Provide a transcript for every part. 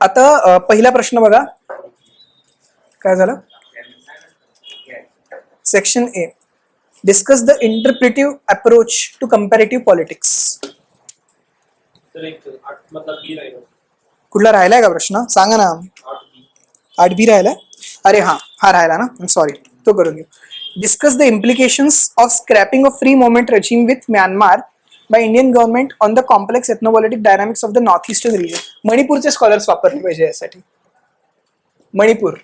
आता पहिला प्रश्न बघा काय झालं. Section A, discuss the interpretive approach to comparative politics. कुठला राहिलाय का प्रश्न सांगा ना. 8B राहिलाय. अरे हा राहिला ना, सॉरी, तो करून घेऊ. Discuss the implications of scrapping of free moment regime with Myanmar by Indian government on the complex ethnopolitic dynamics of the north eastern region. मणिपूरचे स्कॉलर्स वापरले पाहिजे यासाठी. मणिपूर,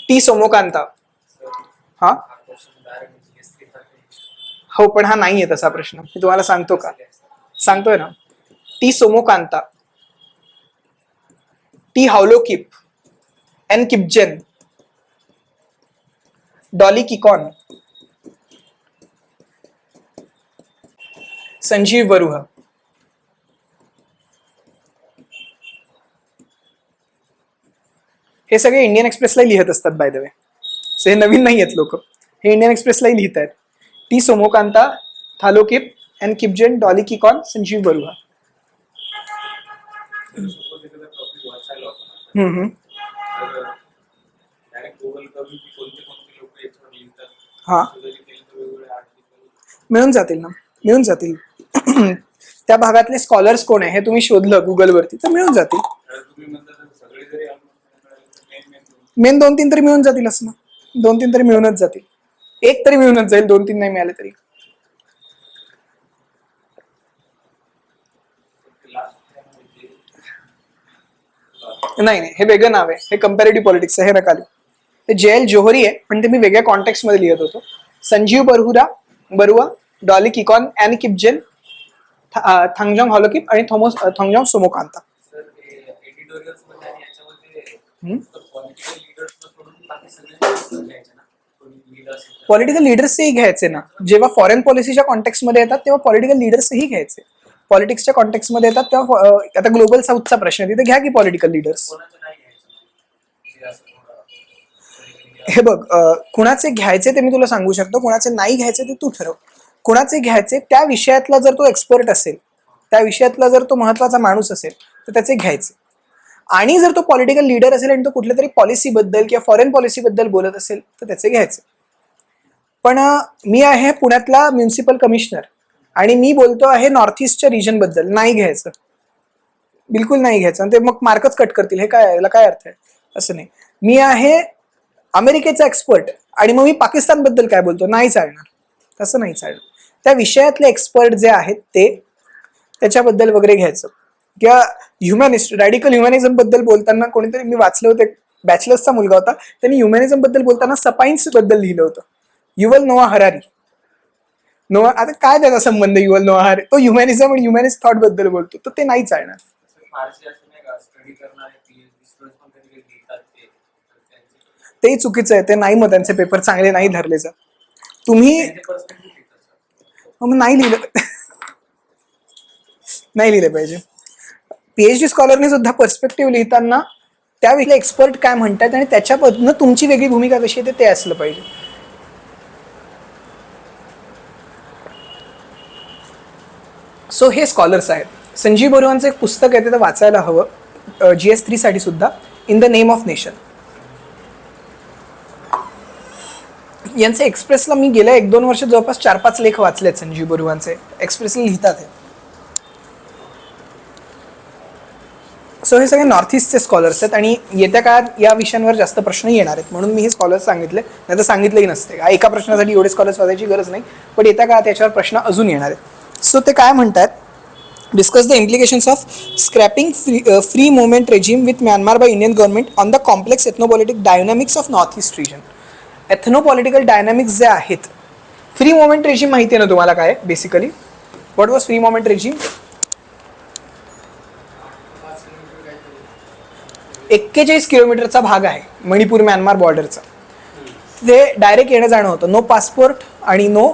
टी सोमोकांता. हा हो, पण हा नाहीये तसा प्रश्न. मी तुम्हाला सांगतो का, सांगतोय ना. T Somokanta, T Haokip, N Kipgen, Dolly Kikon, Sanjeev Baruah. हे सगळे इंडियन एक्सप्रेसला लिहित असतात बाय द वे. हे नवीन नाही आहेत लोक, हे इंडियन एक्सप्रेसलाही लिहित आहेत. टी सोमोकांता, थालोकिप, एन किपजेन, डॉली किकॉन, संजीव बरुहा. हा, मिळून जातील ना, मिळून जातील. त्या भागातले स्कॉलर्स कोण आहे हे तुम्ही शोधलं गुगलवरती तर मिळून जातील. मेन 2-3 तरी मिळून जातीलच ना. 2-3 तरी मिळूनच जातील. एक तरी मिळूनच जाईल, 2-3 नाही मिळाले तरी. नाही, हे वेगळं नाव आहे. हे कंपॅरेटिव्ह पॉलिटिक्स आहे, हे नका लिहू. ते JL जोहरी आहे, पण ते मी वेगळ्या कॉन्टेक्स्ट मध्ये लिहित होतो. संजीव बरुआ, डॉली किकॉन, एन किपजेन, थांगजॉंग हॉलोकिप आणि थांगजॉंग सोमोकांता. पॉलिटिकल लीडर्सही घ्यायचे ना. जेव्हा फॉरेन पॉलिसीच्या कॉन्टेक्स्ट मध्ये येतात तेव्हा पॉलिटिकल लीडर्सही घ्यायचे. पॉलिटिक्सच्या कॉन्टेक्स्ट मध्ये येतात तेव्हा आता ग्लोबल साऊथचा प्रश्न तिथे घ्या की पॉलिटिकल लीडर्स. हे बघ, कुणाचे घ्यायचे ते मी तुला सांगू शकतो, कुणाचे नाही घ्यायचे ते तू ठरव. कुणाचे घ्यायचे, त्या विषयातला जर तो एक्सपर्ट असेल, त्या विषयातला जर तो महत्वाचा माणूस असेल तर त्याचे घ्यायचे. आणि जर तो पॉलिटिकल लीडर असेल आणि तो कुठल्या तरी पॉलिसीबद्दल किंवा फॉरेन पॉलिसीबद्दल बोलत असेल तर त्याचे घ्यायचे. पण मी आहे पुण्यातला म्युन्सिपल कमिशनर आणि मी बोलतो आहे नॉर्थ ईस्टच्या रिजन बद्दल, नाही घ्यायचं, बिलकुल नाही घ्यायचं. ते मग मार्कच कट करतील. हे काय, याला काय अर्थ आहे? असं नाही. मी आहे अमेरिकेचा एक्सपर्ट आणि मग मी पाकिस्तान बद्दल काय बोलतो, नाही चालणार. तसं नाही चालणार. त्या विषयातले एक्सपर्ट जे आहेत ते त्याच्याबद्दल वगैरे घ्यायचं. किंवा ह्युमॅनिस्ट, रॅडिकल ह्युमॅनिझम बद्दल बोलताना कोणीतरी, मी वाचलं होतं, बॅचलर्सचा मुलगा होता, त्यांनी ह्युमॅनिझम बद्दल बोलताना सपाईन्स बद्दल लिहिलं होतं. युवल नोआ हरारी. आता काय त्याचा संबंध युवल नोआ हरारी? तो ह्युमॅनिझम आणि ह्युमॅनिस्ट थॉट बद्दल बोलतो, तर ते नाही चालणार. तेही चुकीचं आहे. ते नाही, मग त्यांचे पेपर चांगले नाही धरले जात. तुम्ही नाही लिहिलं, नाही लिहिले पाहिजे. PhD स्कॉलरने सुद्धा पर्स्पेक्टिव्ह लिहिताना त्यावेळी एक्सपर्ट काय म्हणतात आणि त्याच्यापासून तुमची वेगळी भूमिका कशी येते ते असलं पाहिजे. सो हे स्कॉलर्स आहेत. संजीव बरुआंचं एक पुस्तक आहे ते वाचायला हवं, GS3 साठी सुद्धा, in the name of nation. यांचे एक्सप्रेसला मी गेल्या 1-2 वर्ष जवळपास 4-5 लेख वाचलेत. संजीव बरुआंचे एक्सप्रेसला लिहितात हे. सो हे सगळे नॉर्थ ईस्टचे स्कॉलर्स आहेत आणि येत्या काळात या विषयांवर जास्त प्रश्न येणार आहेत, म्हणून मी हे स्कॉलर्स सांगितले. नाही तर सांगितलेही नसते. एका प्रश्नासाठी एवढे स्कॉलर्स वाचायची गरज नाही, पण येत्या काळात याच्यावर प्रश्न अजून येणार आहेत. सो ते काय म्हणतात, discuss the implications of scrapping free movement regime with Myanmar by Indian government on the complex ethnopolitic dynamics of north east region. Ethnopolitical dynamics जे आहेत, फ्री मूवमेंट रेजिम माहिती आहे ना तुम्हाला काय basically? What was free movement regime? 41 किलोमीटरचा भाग आहे मणिपूर म्यानमार बॉर्डरचा. ते डायरेक्ट येणं जाणं होतं, नो पासपोर्ट आणि नो.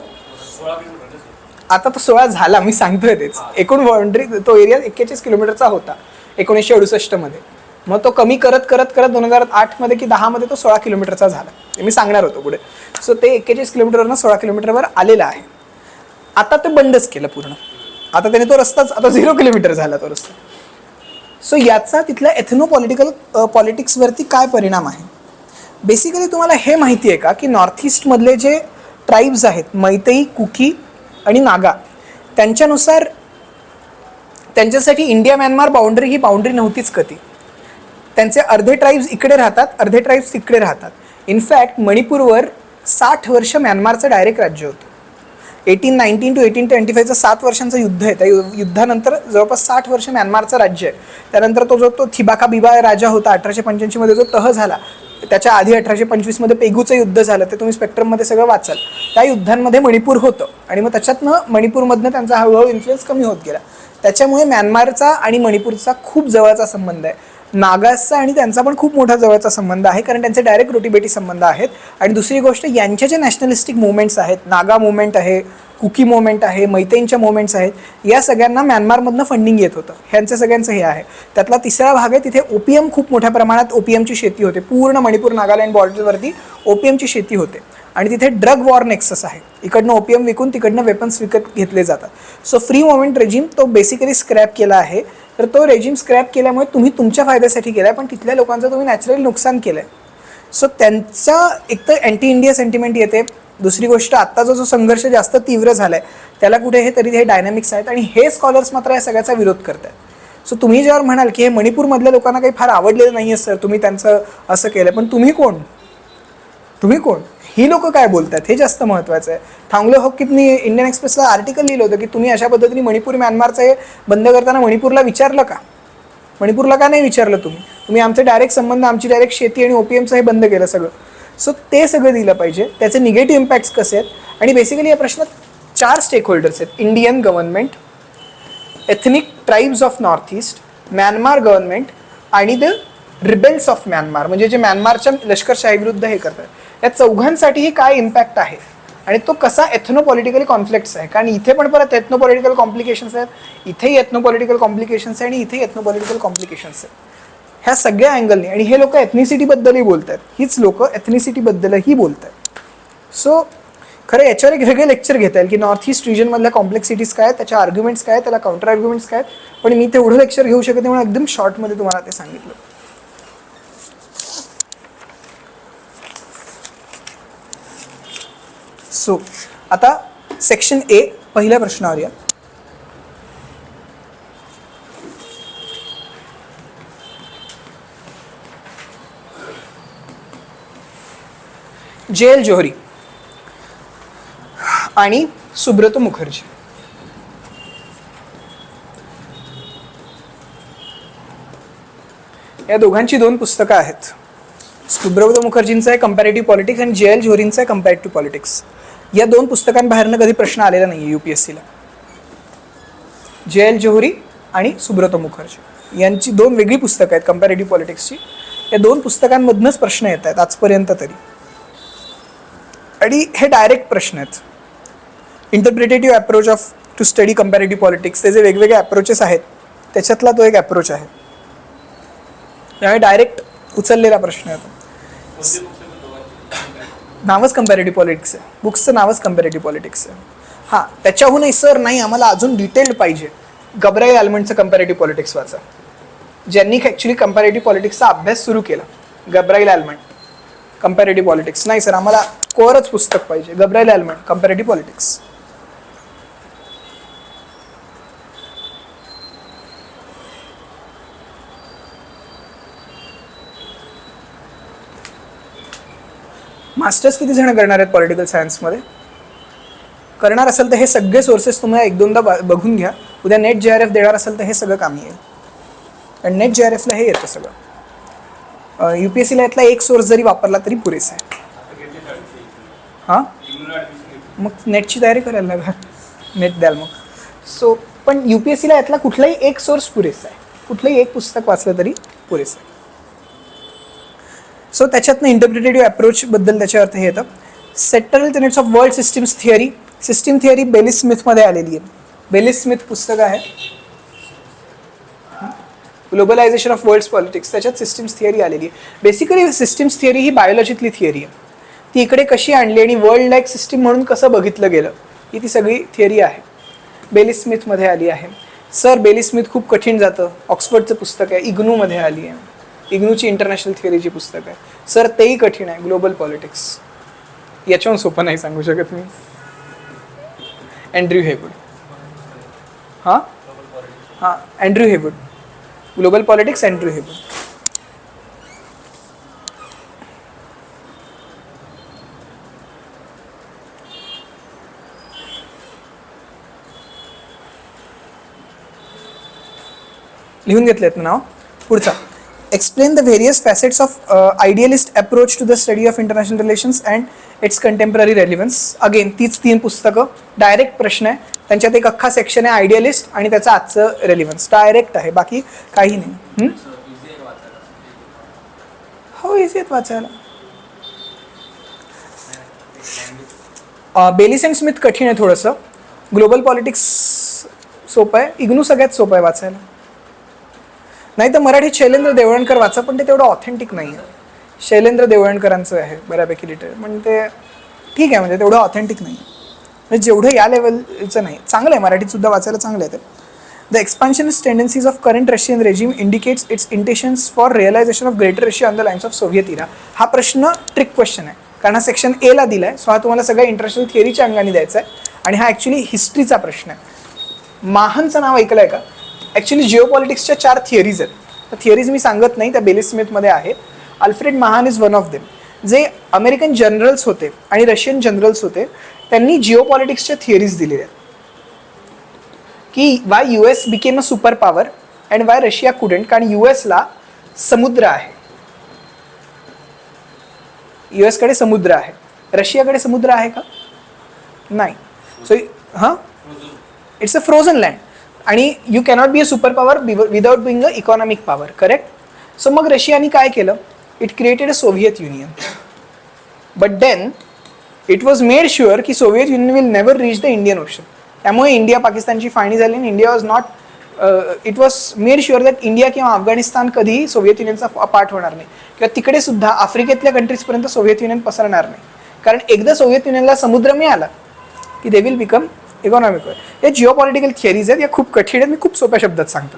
आता तो 16 झाला, मी सांगतोय तेच. एकूण बाउंड्री तो एरिया 41 किलोमीटरचा होता 1968 मध्ये. मग तो कमी करत करत करत 2008 मध्ये की 10 मध्ये तो 16 किलोमीटरचा झाला. ते मी सांगणार होतो पुढे. सो ते 41 किलोमीटरवरनं 16 किलोमीटरवर आलेला आहे. आता ते बंदच केलं पूर्ण. आता त्याने तो रस्ताच आता 0 किलोमीटर झाला तो रस्ता. सो याचा तिथल्या पॉलिटिक्सवरती काय परिणाम आहे? बेसिकली तुम्हाला हे माहिती आहे का की नॉर्थ ईस्टमधले जे ट्राईब्स आहेत, मैतेई, कुकी आणि नागा, त्यांच्यानुसार त्यांच्यासाठी इंडिया म्यानमार बाउंड्री ही बाउंड्री नव्हतीच कधी. त्यांचे अर्धे ट्राईब्स इकडे राहतात, अर्धे ट्राईब्स तिकडे राहतात. इनफॅक्ट मणिपूरवर 60 वर्ष म्यानमारचं डायरेक्ट राज्य होतं. 1819 to 1825चं 7 वर्षांचं युद्ध आहे. त्या युद्धानंतर जवळपास 60 वर्ष म्यानमारचं राज्य आहे. त्यानंतर तो थिबाका बिबा राजा होता 1885मध्ये, जो तह झाला. त्याच्या आधी 1825मध्ये पेगूचं युद्ध झालं, ते तुम्ही स्पेक्ट्रममध्ये सगळं वाचाल. त्या युद्धांमध्ये मणिपूर होतं आणि मग त्याच्यातनं मणिपूरमधनं त्यांचा हळूहळू इन्फ्लुएन्स कमी होत गेला. त्याच्यामुळे म्यानमारचा आणि मणिपूरचा खूप जवळचा संबंध आहे. नागासचा आणि त्यांचा पण खूप मोठा जवळचा संबंध आहे, कारण त्यांचे डायरेक्ट रोटीबेटी संबंध आहेत. आणि दुसरी गोष्ट, यांच्या जे नॅशनलिस्टिक मुवमेंट्स आहेत, नागा मुवमेंट आहे, कुकी मुवमेंट आहे, मैतेईंच्या मुवमेंट्स आहेत, या सगळ्यांना म्यानमारमधनं फंडिंग येत होतं. ह्यांचं सगळ्यांचं हे आहे. त्यातला तिसरा भाग आहे, तिथे ओपीएम खूप मोठ्या प्रमाणात ओपीएमची शेती होते. पूर्ण मणिपूर नागालँड बॉर्डरवरती ओपीएमची शेती होते. आणि तिथे ड्रग वॉर नेक्सस आहे. इकडनं ओपीएम विकून तिकडनं वेपन्स विकत घेतले जातात. सो फ्री मुवमेंट रेजिम तो बेसिकली स्क्रॅप केला आहे. तर तो रेजिम स्क्रॅप केल्यामुळे तुम्ही तुमच्या फायद्यासाठी केला आहे, पण तिथल्या लोकांचं तुम्ही नॅचरली नुकसान केलं आहे. सो त्यांचा एक तर अँटी इंडिया सेंटिमेंट येते. दुसरी गोष्ट, आत्ताचा जो संघर्ष जास्त तीव्र झाला आहे त्याला कुठे हे तरी हे डायनॅमिक्स आहेत. आणि हे स्कॉलर्स मात्र या सगळ्याचा विरोध करत आहेत. सो तुम्ही ज्यावर म्हणाल की हे मणिपूरमधल्या लोकांना काही फार आवडलेलं नाही आहे सर, तुम्ही त्यांचं असं केलं, पण तुम्ही कोण? ही लोक काय बोलतात हे जास्त महत्त्वाचं आहे. थांगले हॉकीतनी इंडियन एक्सप्रेसला आर्टिकल लिहिलं होतं की तुम्ही अशा पद्धतीने मणिपूर म्यानमारचं हे बंद करताना मणिपूरला विचारलं का? मणिपूरला का नाही विचारलं तुम्ही आमचे डायरेक्ट संबंध, आमची डायरेक्ट शेती आणि ओपीएमचं हे बंद केलं सगळं. सो ते सगळं दिलं पाहिजे. त्याचे निगेटिव्ह इम्पॅक्ट्स कसे आहेत? आणि बेसिकली या प्रश्नात 4 स्टेक होल्डर्स आहेत: Indian government, ethnic tribes of north east, Myanmar government आणि द रिबेल्स ऑफ म्यानमार, म्हणजे जे म्यानमारच्या लष्करशाहीविरुद्ध हे करतात. या चौघांसाठीही काय इम्पॅक्ट आहे आणि तो कसा एथनोपॉलिटिकल कॉन्फ्लिक्ट्स आहे. कारण इथे पण परत एथनोपॉलिटिकल कॉम्प्लिकेशन्स आहेत, इथेही एथनोपॉलिटिकल कॉम्प्लिकेशन्स आहे आणि इथेही एथनोपॉलिटिकल कॉम्प्लिकेशन्स आहेत. ह्या सगळ्या अँगलने. आणि हे लोक एथनिसिटीबद्दलही बोलत आहेत, हीच लोक एथनिसिटीबद्दलही बोलत आहेत. सो खरं याच्यावर एक वेगळे लेक्चर घेता येईल की नॉर्थ ईस्ट रिजनमधल्या कॉम्प्लेक्सिटीज काय आहेत, त्याच्या आर्ग्युमेंट्स काय आहेत, त्याला काउंटर आर्ग्युमेंट्स काय आहेत. पण मी तेवढं लेक्चर घेऊ शकत नाही म्हणून एकदम शॉर्टमध्ये तुम्हाला ते सांगितलं. सो आता सेक्शन ए, पहिल्या प्रश्नावर या. जे.एल. जोहरी आणि सुब्रत मुखर्जी या दोघांची 2 पुस्तकं आहेत. सुब्रत मुखर्जींचं आहे कंपॅरेटिव्ह पॉलिटिक्स आणि जे.एल. जोहरींचं आहे कंपॅरेटिव्ह पॉलिटिक्स. या 2 पुस्तकांबाहेरनं कधी प्रश्न आलेला नाही आहे UPSCला. जे.एल. जोहरी आणि सुब्रत मुखर्जी यांची 2 वेगळी पुस्तकं आहेत कंपॅरेटिव्ह पॉलिटिक्सची. या 2 पुस्तकांमधनंच प्रश्न येत आहेत आजपर्यंत तरी. आणि हे डायरेक्ट प्रश्न आहेत. Interpretative approach of to study comparative politics, त्याचे वेगवेगळे अप्रोचेस आहेत, त्याच्यातला तो एक अप्रोच आहे. त्यामुळे डायरेक्ट उचललेला प्रश्न येतो. नावच कंपॅरेटिव्ह पॉलिटिक्स आहे, बुक्सचं नावच कंपॅरेटिव्ह पॉलिटिक्स आहे. हां, त्याच्याहूनही सर नाही आम्हाला अजून डिटेल्ड पाहिजे, गब्रायल आल्मंडचं कंपॅरेटिव्ह पॉलिटिक्स वाचा. ज्यांनी ॲक्च्युली कंपॅरेटिव्ह पॉलिटिक्सचा अभ्यास सुरू केला, गब्रायल आल्मंड कंपॅरेटिव्ह पॉलिटिक्स. नाही सर आम्हाला कोरच पुस्तक पाहिजे, गब्रायल आल्मंड कंपॅरेटिव्ह पॉलिटिक्स. मास्टर्स किती जण करणार आहेत पॉलिटिकल सायन्समध्ये? करणार असेल तर हे सगळे सोर्सेस तुम्हाला 1-2दा बघून घ्या. उद्या नेट JRF देणार असेल तर हे सगळं कामी येईल. आणि नेट JRFला हे येतं सगळं. UPSCला यातला एक सोर्स जरी वापरला तरी पुरेसा आहे. हां, मग नेटची तयारी करायला लागा, नेट द्याल मग. सो पण UPSCला यातला कुठलाही एक सोर्स पुरेसा आहे, कुठलंही एक पुस्तक वाचलं तरी पुरेसं आहे. सो त्याच्यातनं इंटरप्रिटेटिव्ह अप्रोचबद्दल त्याच्या अर्थ हे येतं. Settle tenets of world systems theory, system theory Baylis स्मिथमध्ये आलेली आहे. बेलिस स्मिथ पुस्तक आहे, ग्लोबलायझेशन ऑफ वर्ल्ड्स पॉलिटिक्स, त्याच्यात सिस्टीम्स थिअरी आलेली आहे. बेसिकली सिस्टीम्स थिअरी ही बायोलॉजीतली थिअरी आहे. ती इकडे कशी आणली आणि वर्ल्ड लाईक सिस्टीम म्हणून कसं बघितलं गेलं, ही ती सगळी थिअरी आहे, बेलिस स्मिथमध्ये आली आहे. सर बेली स्मिथ खूप कठीण जातं, ऑक्सफर्डचं पुस्तक आहे, इग्नूमध्ये आली आहे, इग्नूची इंटरनॅशनल थिअरीची पुस्तक आहे. सर तेही कठीण आहे, ग्लोबल पॉलिटिक्स. याच्याहून सोपं नाही सांगू शकत मी. Andrew Heywood. हां हां, Andrew Heywood, global politics, Andrew Heywood. लिहून घेतलेत ना नाव. पुढचा, explain the various facets of idealist approach to the study of international relations and its contemporary relevance. Again तीच 3 पुस्तकं, डायरेक्ट प्रश्न आहे. त्यांच्यात एक अख्खा सेक्शन आहे आयडियलिस्ट आणि त्याचं आजचं रेलिव्हन्स. डायरेक्ट आहे, बाकी काही नाही. हो, इझी आहेत वाचायला. बेलिस अँड स्मिथ कठीण आहे थोडंसं. ग्लोबल पॉलिटिक्स सोपं आहे. इग्नू सगळ्यात सोपं आहे वाचायला. नाही तर मराठीत शैलेंद्र देवळणकर वाचा, पण ते तेवढं ऑथेंटिक नाही आहे. शैलेंद्र देवळणकरांचं आहे बऱ्यापैकी लिटर, पण ते ठीक आहे, म्हणजे तेवढं ऑथेंटिक नाही आहे, म्हणजे जेवढं या लेवलचं नाही. चांगलं आहे, मराठीत सुद्धा वाचायला चांगलं आहे ते. The expansionist tendencies of current Russian regime indicates its intentions for realization of greater Russia on the lines of Soviet era. हा प्रश्न ट्रिक क्वेश्चन आहे, कारण हा सेक्शन एला दिला आहे. सो हा तुम्हाला सगळ्या इंटरनॅशनल थिअरीच्या अंगाने द्यायचा आहे, आणि हा ॲक्च्युली हिस्ट्रीचा प्रश्न आहे. महानचं नाव ऐकलं आहे का? ॲक्च्युली जिओ पॉलिटिक्सच्या 4 थिअरीज आहेत. तर थिअरीज मी सांगत नाही, त्या बेली स्मिथमध्ये आहे. अल्फ्रेड महान इज वन ऑफ देम. जे अमेरिकन जनरल्स होते आणि रशियन जनरल्स होते, त्यांनी जिओ पॉलिटिक्सच्या थिअरीज दिलेल्या आहेत की Y US became a super power and Y Russia couldn't. कारण USला समुद्र आहे, US कडे समुद्र आहे, रशियाकडे समुद्र आहे का? नाही. सो हां, इट्स अ फ्रोझन लँड, आणि you cannot be a super power without being a economic power, correct? So मग रशियाने काय केलं? It created a Soviet Union. But then it was made sure की Soviet Union will never reach the Indian Ocean. त्यामुळे India पाकिस्तानची फाळणी झाली, आणि India was not, it was made sure that India किंवा अफगाणिस्तान कधीही सोव्हिएत युनियनचा पार्ट होणार नाही, किंवा तिकडे सुद्धा आफ्रिकेतल्या कंट्रीजपर्यंत सोव्हिएत युनियन पसरणार नाही. कारण एकदा सोव्हिएत युनियनला समुद्र मिळाला की दे विल बिकम इकॉनॉमिक. या जिओ पॉलिटिकल थिअरीज आहेत, या खूप कठीण आहेत, मी खूप सोप्या शब्दात सांगतो.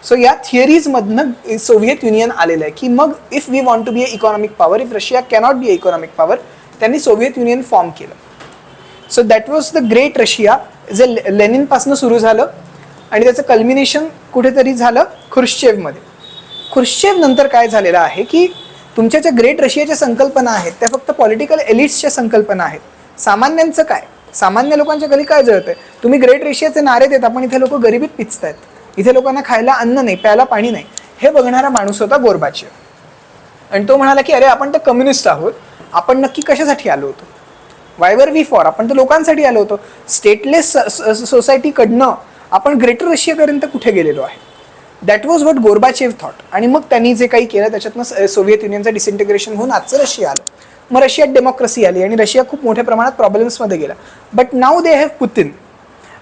सो या थिअरीजमधनं सोव्हिएत युनियन आलेलं आहे की मग if we want to be a economic power, if Russia cannot be a economic power, त्यांनी सोव्हिएत युनियन फॉर्म केलं. So that was the great Russia, जे लेनिनपासून सुरू झालं, आणि त्याचं कल्मिनेशन कुठेतरी झालं खुर्श्चेवमध्ये. खुर्श्चेव नंतर काय झालेलं आहे की तुमच्या ज्या ग्रेट रशियाच्या संकल्पना आहेत त्या फक्त पॉलिटिकल एलिट्सच्या संकल्पना आहेत. सामान्यांचं काय? सामान्य लोकांच्या गली काय जळत आहे? तुम्ही ग्रेट रशियाचे नारे देता, पण इथे लोक गरिबीत पिचतायत, इथे लोकांना खायला अन्न नाही, प्यायला पाणी नाही. हे बघणारा माणूस होता गोर्बाचेव, आणि तो म्हणाला की अरे आपण तर कम्युनिस्ट आहोत, आपण नक्की कशासाठी आलो होतो? Y were we for? आपण तर लोकांसाठी आलो होतो. स्टेटलेस सोसायटीकडनं आपण ग्रेटर रशियापर्यंत कुठे गेलेलो आहे? That was what Gorbachev thought. आणि मग त्यांनी जे काही केलं त्याच्यातनं सोव्हिएत युनियनचं डिसइंटिग्रेशन होऊन आजचं रशिया आलं. मग रशियात डेमोक्रेसी आली आणि रशिया खूप मोठ्या प्रमाणात प्रॉब्लेम्समध्ये गेला. But now they have Putin,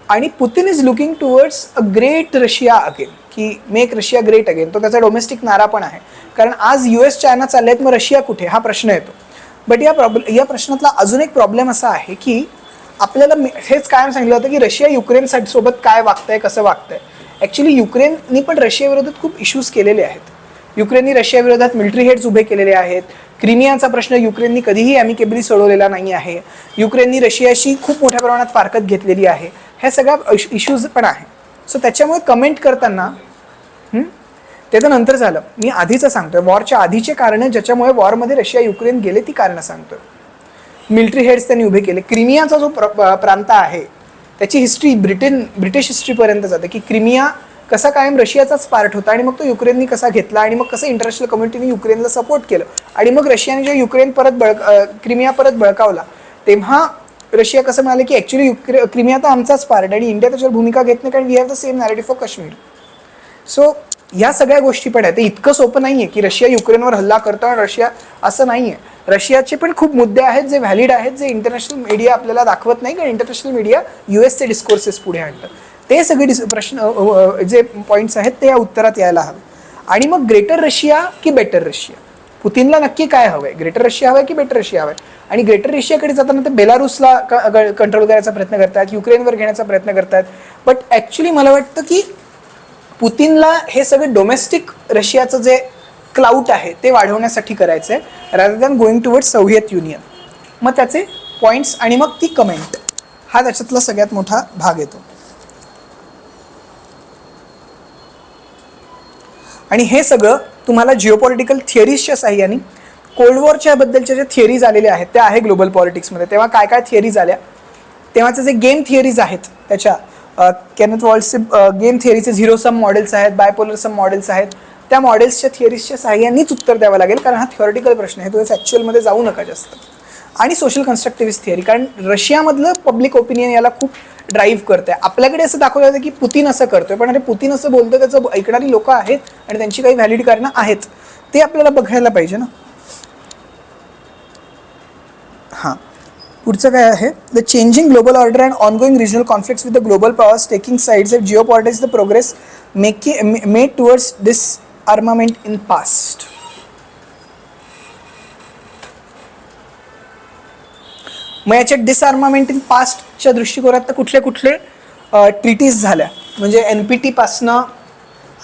आणि Putin is looking towards a great Russia again, की मेक रशिया ग्रेट अगेन. तो त्याचा डोमेस्टिक नारा पण आहे, कारण आज US चायना चालले आहेत, मग रशिया कुठे? हा प्रश्न येतो. बट या प्रश्नातला अजून एक प्रॉब्लेम असा आहे की आपल्याला हेच कायम सांगितलं होतं की रशिया युक्रेन सोबत काय वागतंय, कसं वागतंय. ॲक्च्युली युक्रेननी पण रशियाविरोधात खूप इश्यूज केलेले आहेत. युक्रेननी रशियाविरोधात मिलिटरी हेड्स उभे केलेले आहेत. क्रिमियाचा प्रश्न युक्रेननी कधीही ॲमिकेबली सोडवलेला नाही आहे. युक्रेननी रशियाशी खूप मोठ्या प्रमाणात फारकत घेतलेली आहे. ह्या सगळ्या इश्यूज पण आहे. सो त्याच्यामुळे कमेंट करताना ते तर नंतर झालं, मी आधीचं सांगतोय, वॉरच्या आधीचे कारणं ज्याच्यामुळे वॉरमध्ये रशिया युक्रेन गेले ती कारणं सांगतोय. मिलिटरी हेड्स त्यांनी उभे केले. क्रिमियाचा जो प्रांत आहे त्याची हिस्ट्री ब्रिटिश हिस्ट्रीपर्यंत जाते की क्रिमिया कसा कायम रशियाचाच पार्ट होता, आणि मग तो युक्रेननी कसा घेतला, आणि मग कसं इंटरनॅशनल कम्युनिटीने युक्रेनला सपोर्ट केलं, आणि मग रशियाने जे युक्रेन क्रिमिया परत बळकावला, तेव्हा रशिया कसं म्हणाले की ॲक्च्युली क्रिमिया तर आमचाच पार्ट, आणि इंडिया त्याच्यावर भूमिका घेत नाही, कारण we have the same narrative for Kashmir. So या सगळ्या गोष्टी पण आहेत. ते इतकं सोपं नाही आहे की रशिया युक्रेनवर हल्ला करतो आणि रशिया, असं नाही आहे. रशियाचे पण खूप मुद्दे आहेत जे व्हॅलिड आहेत, जे इंटरनॅशनल मीडिया आपल्याला दाखवत नाही, कारण इंटरनॅशनल मीडिया USचे डिस्कोर्सेस पुढे आणतं. ते सगळे प्रश्न जे पॉईंट्स आहेत ते या उत्तरात यायला हवे. आणि मग ग्रेटर रशिया की बेटर रशिया, पुतिनला नक्की काय हवंय? ग्रेटर रशिया हवंय की बेटर रशिया हवंय? आणि ग्रेटर रशियाकडे जाताना ते बेलारूसला कंट्रोल करायचा प्रयत्न करतात, युक्रेनवर घेण्याचा प्रयत्न करतात. बट ॲक्च्युली मला वाटतं की पुतीनला हे सगळे डोमेस्टिक रशियाचं जे क्लाउट आहे ते वाढवण्यासाठी करायचं आहे rather than going towards Soviet union. मग त्याचे पॉईंट्स आणि मग ती कमेंट हा त्याच्यातला सगळ्यात मोठा भाग येतो. आणि हे सगळं तुम्हाला जिओपॉलिटिकल थिअरीजच्या साह्याने कोल्ड वॉरच्या बद्दलच्या ज्या थिअरीज आलेल्या आहेत त्या आहे ग्लोबल पॉलिटिक्समध्ये. तेव्हा काय काय थिअरीज आल्या, तेव्हाचे जे गेम थिअरीज आहेत त्याच्या केनेथ वॉल्सचे गेम थिअरीचे झिरो सम मॉडेल्स आहेत, बायपोलर सम मॉडेल्स आहेत, त्या मॉडेल्सच्या थिअरीजच्या साह्यानेच उत्तर द्यावं लागेल कारण हा थिओरिटिकल प्रश्न आहे, तुम्ही फॅक्च्युअलमध्ये जाऊ नका जास्त. आणि सोशल कन्स्ट्रक्टिव्हिस्ट थिअरी, कारण रशियामधलं पब्लिक ओपिनियन याला खूप ड्राईव्ह करते. आपल्याकडे असं दाखवलं जातं की पुतीन असं करतोय, पण अरे पुतीन असं बोलतोय त्याचं ऐकणारी लोकं आहेत आणि त्यांची काही व्हॅलिड कारणं आहेत, ते आपल्याला बघायला पाहिजे ना. हां, पुढचं काय आहे, the changing global order and ongoing regional conflicts with the global powers taking sides of Jio politics the progress made towards this armament in past. मग याच्या डिसआर्मामेंट इन पास्टच्या दृष्टिकोनात कुठले कुठले ट्रिटीज झाल्या, म्हणजे NPT पासनं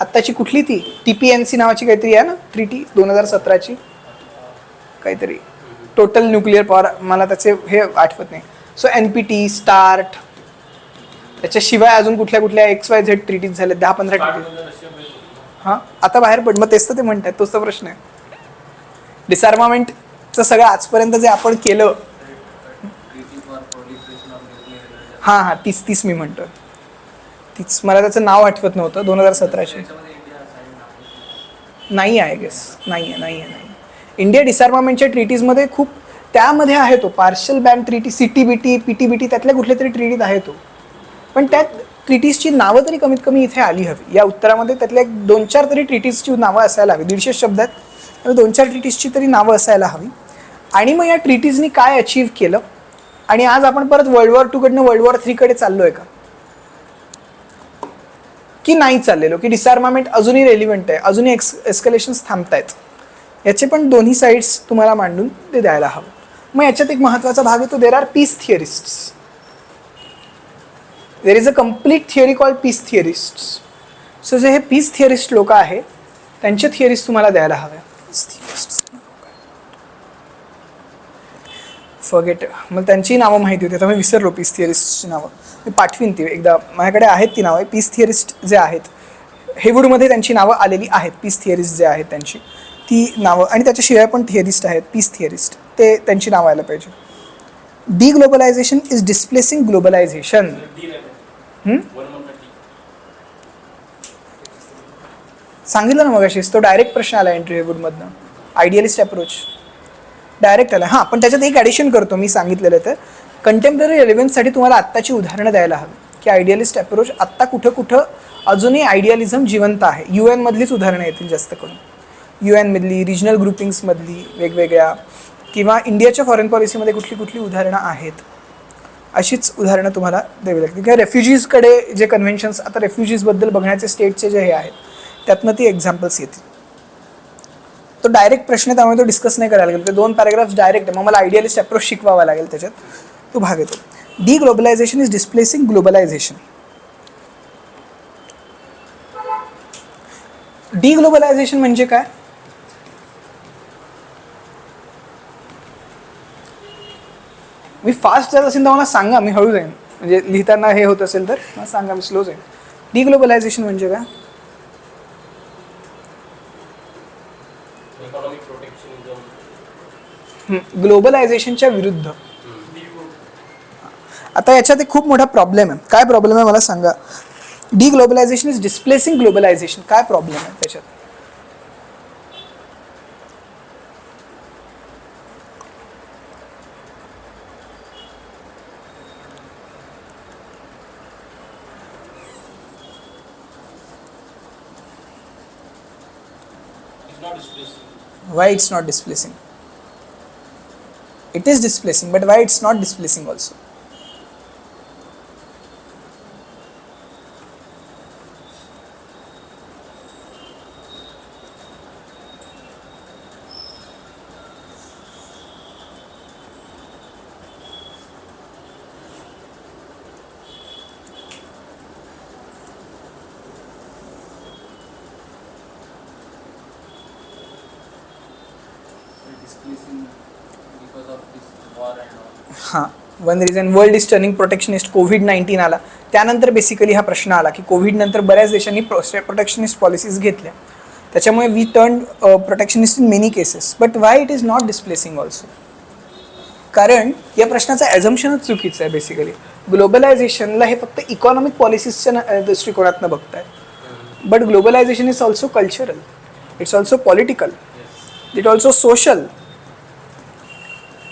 आत्ताची कुठली ती TPNC नावाची काहीतरी आहे ना ट्रिटी 2017ची काहीतरी, टोटल न्यूक्लिअर पॉवर, मला त्याचे हे आठवत नाही. सो NPT, स्टार्ट, त्याच्याशिवाय अजून कुठल्या कुठल्या XYZ ट्रिटीज झाल्या, 10-15 ट्रिटीज. हां, आता बाहेर पड, मग तेच तर ते म्हणतात, तोच तर प्रश्न आहे. डिसआर्मामेंटचं सगळं आजपर्यंत जे आपण केलं, हां तीच मी म्हणतो, तीच, मला त्याचं नाव आठवत नव्हतं, 2017ची नाही आहे गेस, नाही आहे. इंडिया डिसआर्मामेंटच्या ट्रिटीजमध्ये खूप, त्यामध्ये आहे तो partial ban treaty, CTBT, PTBT, त्यातल्या कुठल्या तरी ट्रिटीत आहे तो, पण त्यात ट्रिटीजची नावं तरी कमीत कमी इथे आली हवी. या उत्तरामध्ये त्यातल्या 2-4 तरी ट्रिटीजची नावं असायला हवी, 150 शब्दात 2-4 ट्रिटीजची तरी नावं असायला हवी. आणि मग या ट्रिटीजनी काय अचीव्ह केलं, आणि आज आपण परत World War II कडनं World War III कडे चाललोय का, की नाही चाललेलो, की डिसआर्मामेंट अजूनही रेलिव्हंट आहे, अजूनही एस्केलेशन्स थांबतायत, याचे पण दोन्ही साईड्स तुम्हाला मांडून ते द्यायला हवं. मग याच्यात एक महत्त्वाचा भाग येतो, there are peace theorists. There is a complete theory called peace theorists. So जे हे पीस थिअरिस्ट लोक आहेत त्यांच्या थिअरीज तुम्हाला द्यायला हव्या. फॉरगेट, मग त्यांची नावं माहिती होती, आता मी विसरलो पीस थिअरिस्टची नावं, मी पाठवीन ती एकदा, माझ्याकडे आहेत ती नावं. पीस थिअरिस्ट जे आहेत हेवूडमध्ये त्यांची नावं आलेली आहेत, पीस थिअरिस्ट जे आहेत त्यांची ती नावं, आणि त्याच्याशिवाय पण थिअरिस्ट आहेत पीस थिअरिस्ट, ते त्यांची नावं आलं पाहिजे. डिग्लोबलायझेशन इज डिस्प्लेसिंग ग्लोबलायझेशन. सांगितलं ना मग अशीच, तो डायरेक्ट प्रश्न आला एंट्री हेवूडमधनं, आयडियलिस्ट अप्रोच डायरेक्ट आला. हां, पण त्याच्यात एक ॲडिशन करतो मी सांगितलेलं, तर कंटेम्पररी रेलेव्हन्ससाठी तुम्हाला आत्ताची उदाहरणं द्यायला हवी, की आयडियलिस्ट अप्रोच आत्ता कुठं कुठं अजूनही आयडियलिझम जिवंत आहे. UN मधलीच उदाहरणं येतील जास्त करून, UN मधली, रिजनल ग्रुपिंग्समधली वेगवेगळ्या, किंवा इंडियाच्या फॉरेन पॉलिसीमध्ये कुठली कुठली उदाहरणं आहेत, अशीच उदाहरणं तुम्हाला द्यावी लागतील. किंवा रेफ्युजीजकडे जे कन्व्हेन्शन्स, आता रेफ्युजीजबद्दल बघण्याचे स्टेटचे जे हे आहेत त्यातनं ती एक्झाम्पल्स येतील. तो डायरेक्ट प्रश्न, त्यामुळे तो डिस्कस नाही करायला लागेल, ते 2 पॅराग्राफ्स डायरेक्ट आहे, मग मला आयडियलिस्ट अप्रोच शिकवावा लागेल, त्याच्यात तो भाग येतो. डिग्लोबलायझेशन इज डिस्प्लेसिंग ग्लोबलायझेशन. डिग्लोबलायझेशन म्हणजे काय, मी फास्ट जात असेल तर मला सांगा, मी हळू जाईन, म्हणजे लिहिताना हे होत असेल तर मला सांगा, मी स्लो जाईन. डिग्लोबलायझेशन म्हणजे काय, ग्लोबलायझेशनच्या विरुद्ध. आता याच्यात एक खूप मोठा प्रॉब्लेम आहे. काय प्रॉब्लेम आहे मला सांगा. डिग्लोबलायझेशन इज डिस्प्लेसिंग ग्लोबलायझेशन, काय प्रॉब्लेम आहे त्याच्यात. Why it's not displacing? It is displacing, but why it's not displacing also? हां, one reason world is turning protectionist, कोविड-19 आला त्यानंतर बेसिकली हा प्रश्न आला की कोविड नंतर बऱ्याच देशांनी प्रोटेक्शनिस्ट पॉलिसीज घेतल्या, त्याच्यामुळे we turn protectionist in many cases. But why it is not displacing also? कारण या प्रश्नाचं ॲझम्पशनच चुकीचं आहे. बेसिकली ग्लोबलायझेशनला हे फक्त इकॉनॉमिक पॉलिसीजच्या दृष्टिकोनातनं बघताय, but globalisation is also cultural, it's also political, it also social.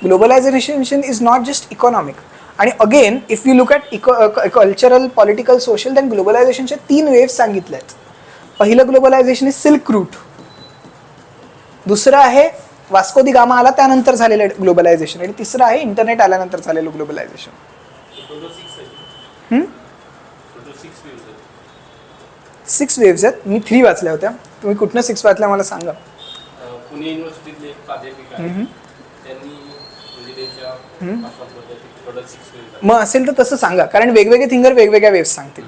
Globalisation is not just economic. आणि again if you look at cultural, political, social, then ग्लोबलायझेशनच्या 3 वेव्स सांगितल्या आहेत. पहिलं ग्लोबलायझेशन इज सिल्क रूट, दुसरं आहे वास्को दी गामा आला त्यानंतर झालेलं ग्लोबलायझेशन, आणि तिसरं आहे इंटरनेट आल्यानंतर झालेलं ग्लोबलायझेशन. 6 वेव्स आहेत. मी 3 वाचल्या होत्या, तुम्ही कुठनं 6 वाचल्या मला सांगा. पुणे युनिव्हर्सिटीतले एक प्राध्यापिका आहेत, त्यांनी म्हणजे त्यांच्या टोटल 6 वेव्स. मग असेल तर तसं सांगा, कारण वेगवेगळे थिंकर वेगवेगळ्या वेव्स सांगतील.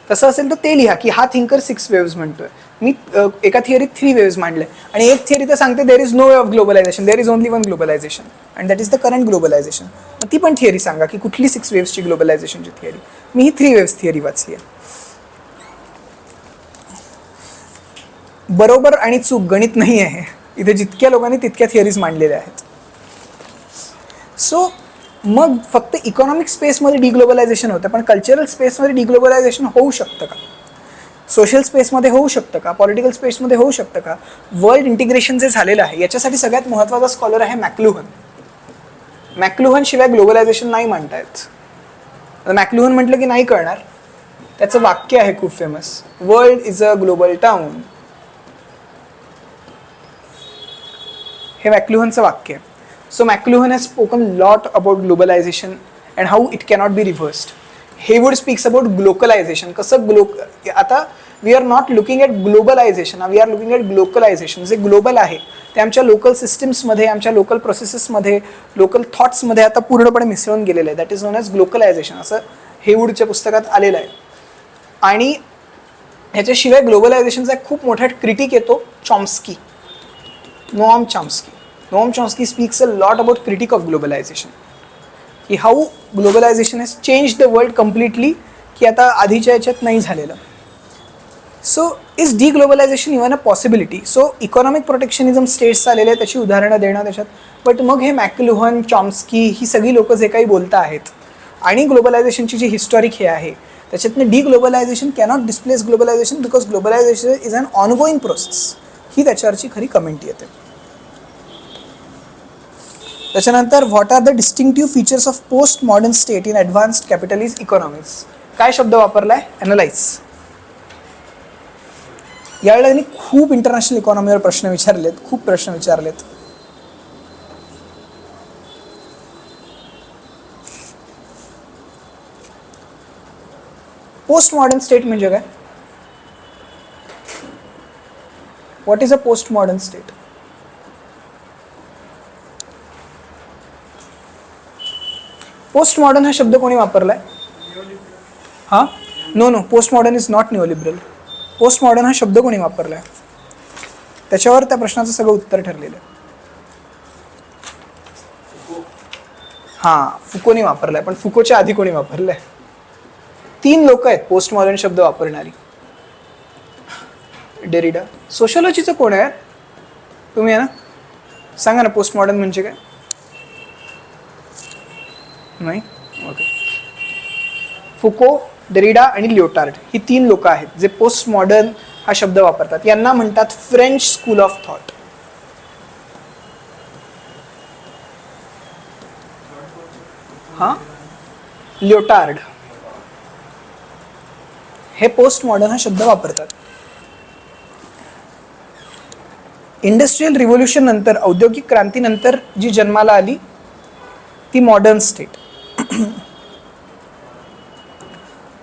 तसं असेल तर ते लिहा की हा थिंकर 6 वेव्स म्हणतोय. मी एका थिअरीत 3 वेव्स मांडले आणि एक थिअरी तर सांगते there is no way of globalisation, there is only one globalisation and that is the current globalisation. मग ती पण थिअरी सांगा की कुठली 6 वेव्सची ग्लोबलायझेशनची थिअरी. मी ही 3 वेव्स थिअरी वाचली आहे. बरोबर आणि चूक गणित नाही आहे इथे, जितक्या लोकांनी तितक्या थिअरीज मांडलेल्या आहेत. सो मग फक्त इकॉनॉमिक स्पेसमध्ये डिग्लोबलायझेशन होतं, पण कल्चरल स्पेसमध्ये डिग्लोबलायझेशन होऊ शकतं का? सोशल स्पेसमध्ये होऊ शकतं का? पॉलिटिकल स्पेसमध्ये होऊ शकतं का? वर्ल्ड इंटिग्रेशन जे झालेलं आहे याच्यासाठी सगळ्यात महत्त्वाचा स्कॉलर आहे मॅकलुहन. मॅकलुहन शिवाय ग्लोबलायझेशन नाही म्हणता येत. मॅकलुहन म्हटलं की नाही कळणार. त्याचं वाक्य आहे खूप famous, world is a global town. हे मॅकलुहनचं वाक्य आहे. So McLuhan has spoken lot about globalisation and how it cannot be reversed. Heywood speaks about glocalisation. कसं आता we are not looking at globalisation, we are looking at glocalisation. जे global आहे ते आमच्या लोकल सिस्टीम्समध्ये, आमच्या लोकल प्रोसेसेसमध्ये, लोकल थॉट्समध्ये आता पूर्णपणे मिसळून गेलेलं आहे. दॅट इज नोन ॲज ग्लोकलायझेशन, असं हेवूडच्या पुस्तकात आलेलं आहे. आणि ह्याच्याशिवाय ग्लोबलायझेशनचा एक खूप मोठा क्रिटिक येतो, Chomsky, Noam Chomsky. Noam Chomsky speaks a lot about critic of globalisation, की how globalisation has change the world completely, की आता आधीच्या याच्यात नाही झालेलं. So is deglobalisation even a possibility? So economic protectionism states आलेले आहेत, त्याची उदाहरणं देणं त्याच्यात. बट मग हे मॅकलुहन, चॉम्स्की ही सगळी लोकं जे काही बोलता आहेत आणि ग्लोबलायझेशनची जी हिस्टॉरिक हे आहे त्याच्यातनं deglobalisation cannot displace globalisation because globalisation is an ongoing process, ही त्याच्यावरची खरी कमेंट येते. त्याच्यानंतर what are the distinctive features of post modern state in advanced capitalist economics? काय शब्द वापरलाय? ॲनालाइज. यावेळेला त्यांनी खूप इंटरनॅशनल इकॉनॉमीवर प्रश्न विचारलेत, खूप प्रश्न विचारलेत. पोस्ट मॉडर्न स्टेट म्हणजे काय? What is a post modern state? Post modern हा शब्द कोणी वापरलाय? हां, no, post modern is not neoliberal. Post modern हा शब्द कोणी वापरलाय? त्याच्यावर त्या प्रश्नाचं सगळं उत्तर ठरलेलं आहे. हां, फुकोनी वापरलाय, पण फुकोच्या आधी कोणी वापरलाय? 3 लोक आहेत पोस्ट मॉडर्न शब्द वापरणारी. डेरिडा. सोशॉलॉजीचं कोण आहे तुम्ही? आहे ना, सांगा ना पोस्ट मॉडर्न म्हणजे काय? नाही, ओके. फुको, डेरिडा आणि लिओटार्ड ही 3 लोक आहेत जे पोस्ट मॉडर्न हा शब्द वापरतात. यांना म्हणतात फ्रेंच स्कूल ऑफ थॉट. हां, लिओटार्ड हे पोस्ट मॉडर्न हा शब्द वापरतात. इंडस्ट्रियल रिव्होल्युशन नंतर, औद्योगिक क्रांतीनंतर जी जन्माला आली ती मॉडर्न स्टेट,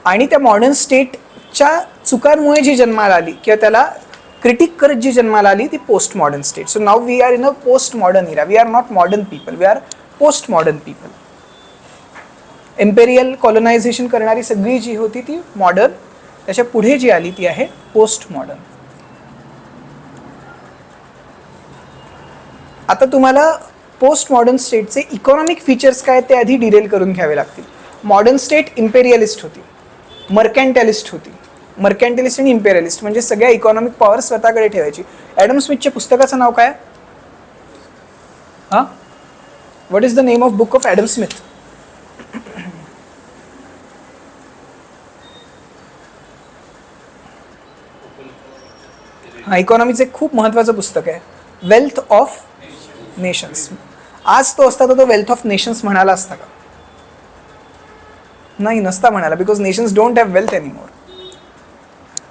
आणि त्या मॉडर्न स्टेटच्या चुकांमुळे जी जन्माला आली किंवा त्याला क्रिटिक करत जी जन्माला आली ती post modern state. So now we are in a post modern era. We are not modern people, we are post modern people. Imperial colonisation करणारी सगळी जी होती ती मॉडर्न, त्याच्या पुढे जी आली ती आहे पोस्ट मॉडर्न. आता तुम्हाला पोस्ट मॉडर्न स्टेटचे इकॉनॉमिक फीचर्स काय ते आधी डिरेल करून घ्यावे लागतील. मॉडर्न स्टेट इम्पेरियलिस्ट होती, मर्कॅन्टॅलिस्ट होती. मर्कॅन्टॅलिस्ट आणि इम्पेरियलिस्ट म्हणजे सगळ्या इकॉनॉमिक पॉवर स्वतःकडे ठेवायची. ॲडम स्मिथच्या पुस्तकाचं नाव काय? हां, what is the name of book of Adam Smith? हा, इकॉनॉमीचं एक खूप महत्त्वाचं पुस्तक आहे, वेल्थ ऑफ नेशन्स. आज तो असता तर तो वेल्थ ऑफ नेशन्स म्हणाला असता का? नाही, नसता म्हणाला, because nations don't have wealth anymore.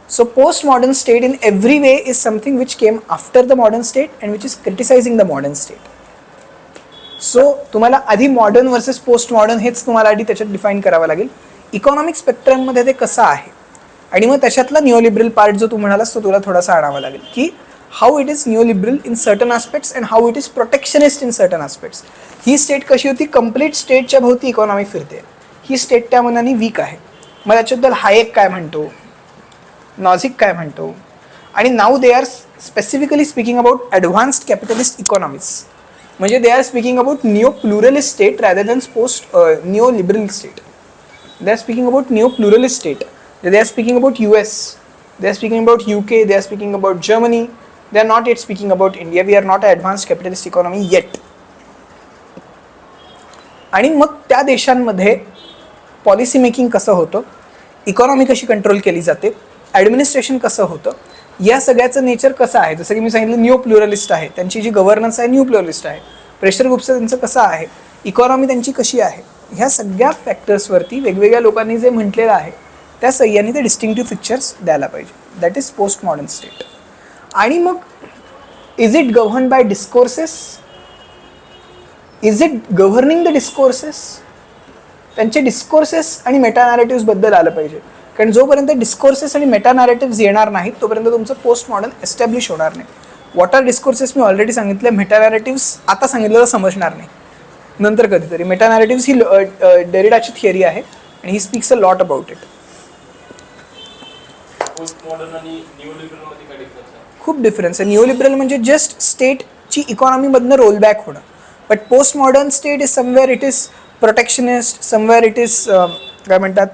So post modern state in every way is something which came after the modern state and which is criticizing the modern state. So तुम्हाला आधी modern versus post modern हेच तुम्हाला आधी त्याच्यात define करावं लागेल. Economic स्पेक्ट्रममध्ये ते कसं आहे आणि मग त्याच्यातला निओलिबरल पार्ट जो तू म्हणालास तो तुला थोडासा आणावा लागेल की how it is neoliberal in certain aspects and how it is protectionist in certain aspects. ही स्टेट कशी होती? कम्प्लीट स्टेटच्या भोवती इकॉनॉमी फिरते. ही स्टेट त्या मनाने वीक आहे. मग त्याच्याबद्दल हायेक काय म्हणतो, नॉझिक काय म्हणतो, आणि now they are specifically speaking about advanced capitalist economies. म्हणजे they are speaking about neo pluralist state rather than post neo liberal state. They are speaking about neo pluralist state. They are speaking about US, they are speaking about UK, they are speaking about Germany, they are not yet speaking about India. We are not an advanced capitalist economy yet. आणि मग त्या देशांमध्ये policy making कसं होतं, economy कशी control केली जाते, administration कसं होतं, या सगळ्याचं नेचर कसं आहे. जसं की मी सांगितलं न्यू प्लुरलिस्ट आहे, त्यांची जी गव्हर्नन्स आहे न्यू प्लुरलिस्ट आहे, प्रेशर ग्रुपचं त्यांचं कसं आहे, इकॉनॉमी त्यांची कशी आहे, ह्या सगळ्या फॅक्टर्सवरती वेगवेगळ्या लोकांनी जे म्हटलेलं आहे त्या सह्याने ते डिस्टिंक्टिव्ह पिक्चर्स द्यायला पाहिजे. That is post modern state. आणि मग is it govern by discourses, is it governing the discourses? त्यांचे डिस्कोर्सेस आणि मेटा नॅरेटिव्सबद्दल आलं पाहिजे. कारण जोपर्यंत डिस्कोर्सेस आणि मेटा नॅरेटिव्स येणार नाहीत तोपर्यंत तुमचं पोस्ट मॉडर्न एस्टॅब्लिश होणार नाही. वॉट आर डिस्कोर्सेस मी ऑलरेडी सांगितलं. मेटा नॅरेटिव्स आता सांगितलेलं समजणार नाही, नंतर कधीतरी. मेटा नॅरेटिव्स ही डेरिडाची थिअरी आहे आणि he speaks a lot about it. खूप डिफरन्स आहे. निओलिबरल म्हणजे जस्ट स्टेटची इकॉनॉमीमधनं रोल बॅक होणं, but post modern state is somewhere it is protectionist, somewhere it is काय म्हणतात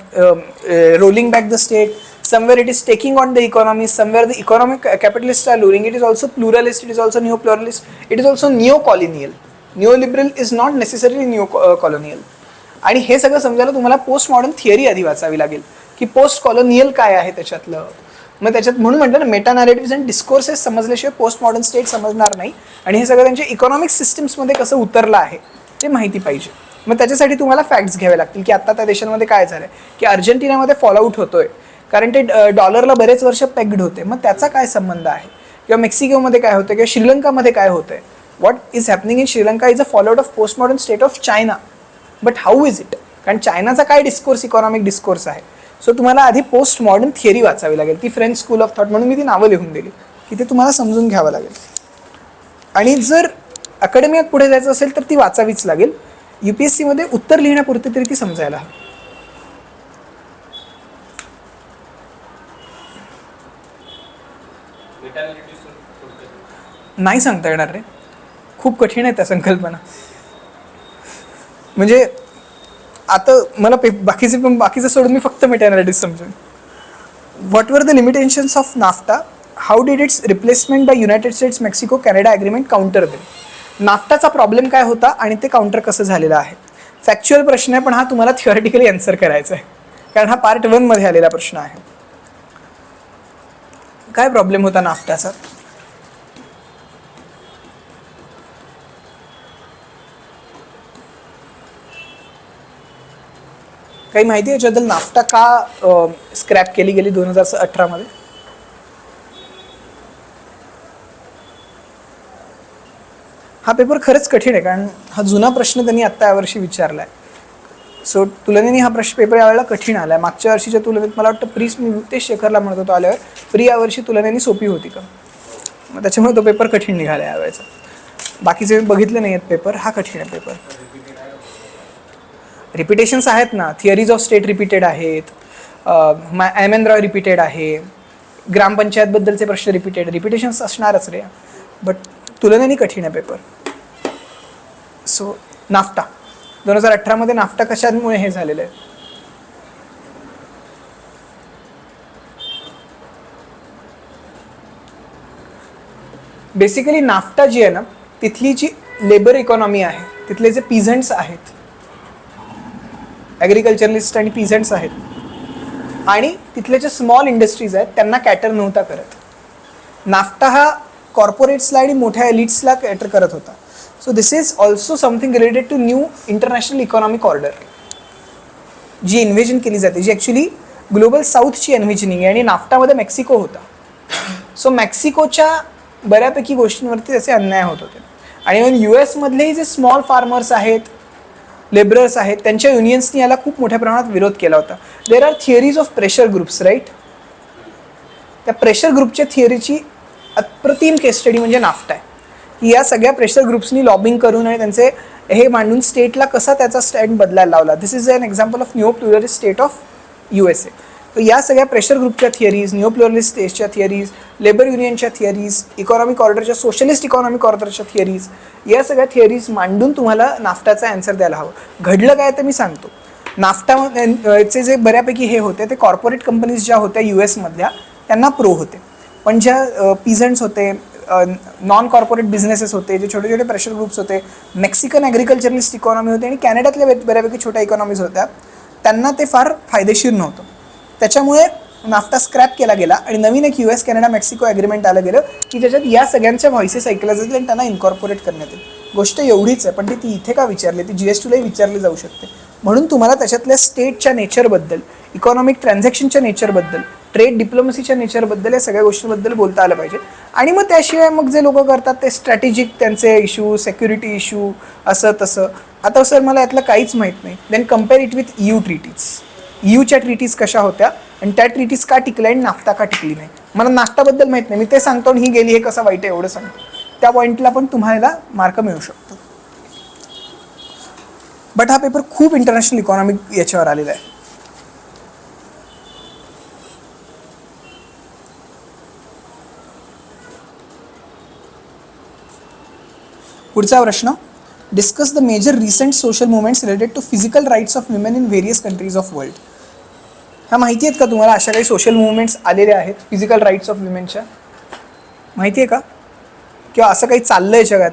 rolling back the state, somewhere it is taking on the economy, somewhere the economic capitalist are luring. It is also pluralist, it is also new pluralist, it is also neo colonial. Neoliberal is not necessarily new colonial. आणि हे सगळं समजायला तुम्हाला post modern theory आधी वाचावी लागेल की post colonial काय आहे त्याच्यातलं. मग त्याच्यात म्हणून म्हटलं ना, मेटा नॅरेटिव्स अँड डिस्कोर्सेस समजल्याशिवाय पोस्ट मॉडर्न स्टेट समजणार नाही. आणि हे सगळं त्यांच्या इकॉनॉमिक सिस्टम्समध्ये कसं उतरलं आहे ते माहिती पाहिजे. मग त्याच्यासाठी तुम्हाला फॅक्ट्स घ्यावे लागतील की आत्ता त्या देशांमध्ये काय झालं आहे. की अर्जेंटिनामध्ये फॉलआउट होतोय कारण ते डॉलरला बरेच वर्ष पेग्ड होते, मग त्याचा काय संबंध आहे. किंवा मेक्सिकोमध्ये काय होतं, किंवा श्रीलंकामध्ये काय होतं आहे. What is happening in Sri Lanka is a fallout of post modern state of China. But how is it? कारण चायनाचा काय डिस्कोर्स, इकॉनॉमिक डिस्कोर्स आहे. सो तुम्हाला आधी पोस्ट मॉडर्न थिअरी वाचावी लागेल. ती फ्रेंच स्कूल ऑफ थॉट म्हणून मी ती नावं लिहून दिली की ते तुम्हाला समजून घ्यावं लागेल. आणि जर अकॅडमीत पुढे जायचं असेल तर ती वाचावीच लागेल. UPSC मध्ये उत्तर लिहिण्यापुरते तरी ती समजायला हवी. नाही सांगता येणार रे, खूप कठीण आहे त्या संकल्पना. म्हणजे आता मला बाकीचं सोडून मी फक्त मेटा नॅरेटिव्ह समजून. What were the limitations of NAFTA, how did its replacement by United States, Mexico, Canada agreement counter bill. नाफ्टाचा प्रॉब्लेम काय होता आणि ते काउंटर कसं झालेलं आहे. फॅक्च्युअल प्रश्न आहे पण हा तुम्हाला थिओरिटिकली आन्सर करायचा आहे कारण हा पार्ट 1 मध्ये आलेला प्रश्न आहे. काय प्रॉब्लेम होता नाफ्टाचा? काही माहिती आहे याच्याबद्दल? नाफ्टा का स्क्रॅप केली गेली 2018 मध्ये? हा पेपर खरंच कठीण आहे कारण हा जुना प्रश्न त्यांनी आत्ता यावर्षी विचारला आहे. सो तुलनेने हा पेपर यावेळेला कठीण आला आहे. मागच्या वर्षीच्या तुलनेत मला वाटतं मी तेच शेखरला म्हणत होतो आल्यावर प्री यावर्षी तुलनेने सोपी होती का, मग त्याच्यामुळे तो पेपर कठीण निघाला यावेळेचा. बाकीचे बघितले नाही आहेत पेपर, हा कठीण आहे पेपर. रिपिटेशन्स आहेत ना, थिअरीज ऑफ स्टेट रिपीटेड आहेत, एम रॉय रिपीटेड आहे, ग्रामपंचायतबद्दलचे प्रश्न रिपीटेशन्स असणारच रे. बट तुलनेने कठीण आहे पेपर. सो नाफ्टा 2018 नाफ्टा कशामुळे हे झालेलं आहे? बेसिकली नाफ्टा जी आहे ना, तिथली जी लेबर इकॉनॉमी आहे, तिथले जे पीझंट्स आहेत, ॲग्रिकल्चरलिस्ट आणि पीझंट्स आहेत, आणि तिथले जे स्मॉल इंडस्ट्रीज आहेत त्यांना कॅटर नव्हता करत. नाफ्टा हा कॉर्पोरेट्सला आणि मोठ्या एलिट्सला कॅटर करत होता. So this is also something related to new international economic order जी इन्व्हेजन केली जाते, जी ॲक्च्युली ग्लोबल साऊथची इन्व्हेजनिंग आहे. आणि नाफ्टामध्ये मेक्सिको होता. सो मेक्सिकोच्या बऱ्यापैकी गोष्टींवरती त्याचे अन्याय होत होते. आणि इव्हन US मधलेही जे स्मॉल फार्मर्स आहेत, लेबरर्स आहेत, त्यांच्या युनियन्सनी याला खूप मोठ्या प्रमाणात विरोध केला होता. There are theories of pressure groups, right? त्या प्रेशर ग्रुपच्या थिअरीची अप्रतिम केस स्टडी म्हणजे नाफ्टा आहे. या सगळ्या प्रेशर ग्रुप्सनी लॉबिंग करून आणि त्यांचे हे मांडून स्टेटला कसा त्याचा स्टँड बदलायला लावला. This is an example of new pluralist state of USA. तर या सगळ्या प्रेशर ग्रुपच्या थिअरीज, न्यू प्लुरलिस्ट स्टेटच्या थिअरीज, लेबर युनियनच्या थिअरीज, इकॉनॉमिक ऑर्डरच्या, सोशलिस्ट इकॉनॉमिक ऑर्डरच्या थिअरीज, या सगळ्या थिअरीज मांडून तुम्हाला नाफ्टाचा आन्सर द्यायला हवं. घडलं काय ते मी सांगतो. नाफ्टाचे जे बऱ्यापैकी हे होते ते कॉर्पोरेट कंपनीज ज्या होत्या US मधल्या त्यांना प्रो होते. पण ज्या पीझंट्स होते, नॉन कॉर्पोरेट बिझनेसेस होते, जे छोटे छोटे प्रेशर ग्रुप्स होते, मेक्सिकन ॲग्रिकल्चरलिस्ट इकॉनॉमी होते आणि कॅनडातल्या बऱ्यापैकी छोट्या इकॉनॉमीज होत्या, त्यांना ते फार फायदेशीर नव्हतं. त्याच्यामुळे नाफ्टा स्क्रॅप केला गेला आणि नवीन एक US कॅनडा मेक्सिको ॲग्रीमेंट आलं गेलं की ज्याच्यात या सगळ्यांच्या व्हॉइसेस ऐकल्या जातील आणि त्यांना इन्कॉर्पोरेट करण्यात येईल. गोष्ट एवढीच आहे, पण ती इथे का विचारली, ती GS2लाही विचारली जाऊ शकते. म्हणून तुम्हाला त्याच्यातल्या स्टेटच्या नेचरबद्दल, इकॉनॉमिक ट्रान्झॅक्शनच्या नेचरबद्दल, ट्रेड डिप्लोमसीच्या नेचरबद्दल, या सगळ्या गोष्टींबद्दल बोलता आलं पाहिजे. आणि मग त्याशिवाय मग जे लोक करतात ते स्ट्रॅटेजिक त्यांचे इश्यू, सेक्युरिटी इश्यू, असं तसं. आता सर मला यातलं काहीच माहीत नाही. Then compare it with EU treaties. EUच्या ट्रीटीज कशा होत्या आणि त्या ट्रीटीज का टिकल्या आणि नाफ्टा का टिकली नाही. मला नाफ्टाबद्दल माहीत नाही, मी ते सांगतो आणि ही गेली हे कसं वाईट आहे एवढं सांगतो. त्या पॉईंटला पण तुम्हाला मार्क मिळू शकतो. बट हा पेपर खूप इंटरनॅशनल इकॉनॉमिक याच्यावर आलेला आहे. पुढचा प्रश्न, discuss the major recent social movements related to physical rights of women in various countries of world. ह्या माहिती आहेत का तुम्हाला? अशा काही सोशल मुवमेंट्स आलेल्या आहेत फिजिकल राईट्स ऑफ विमेनच्या, माहिती आहे का? किंवा असं काही चाललं आहे जगात?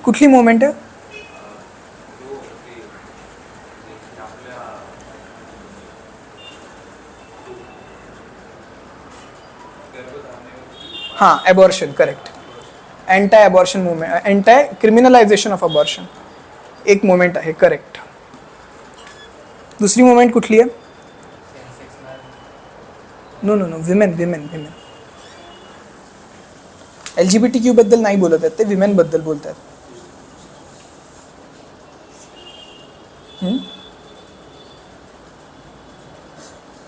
कुठली मुवमेंट आहे? हां, abortion, correct. Anti abortion movement, anti criminalisation of abortion एक मुवमेंट आहे, करेक्ट. दुसरी मुवमेंट कुठली आहे? No, women. LGBTQ बद्दल नाही बोलत आहेत ते, विमेन बद्दल बोलतात.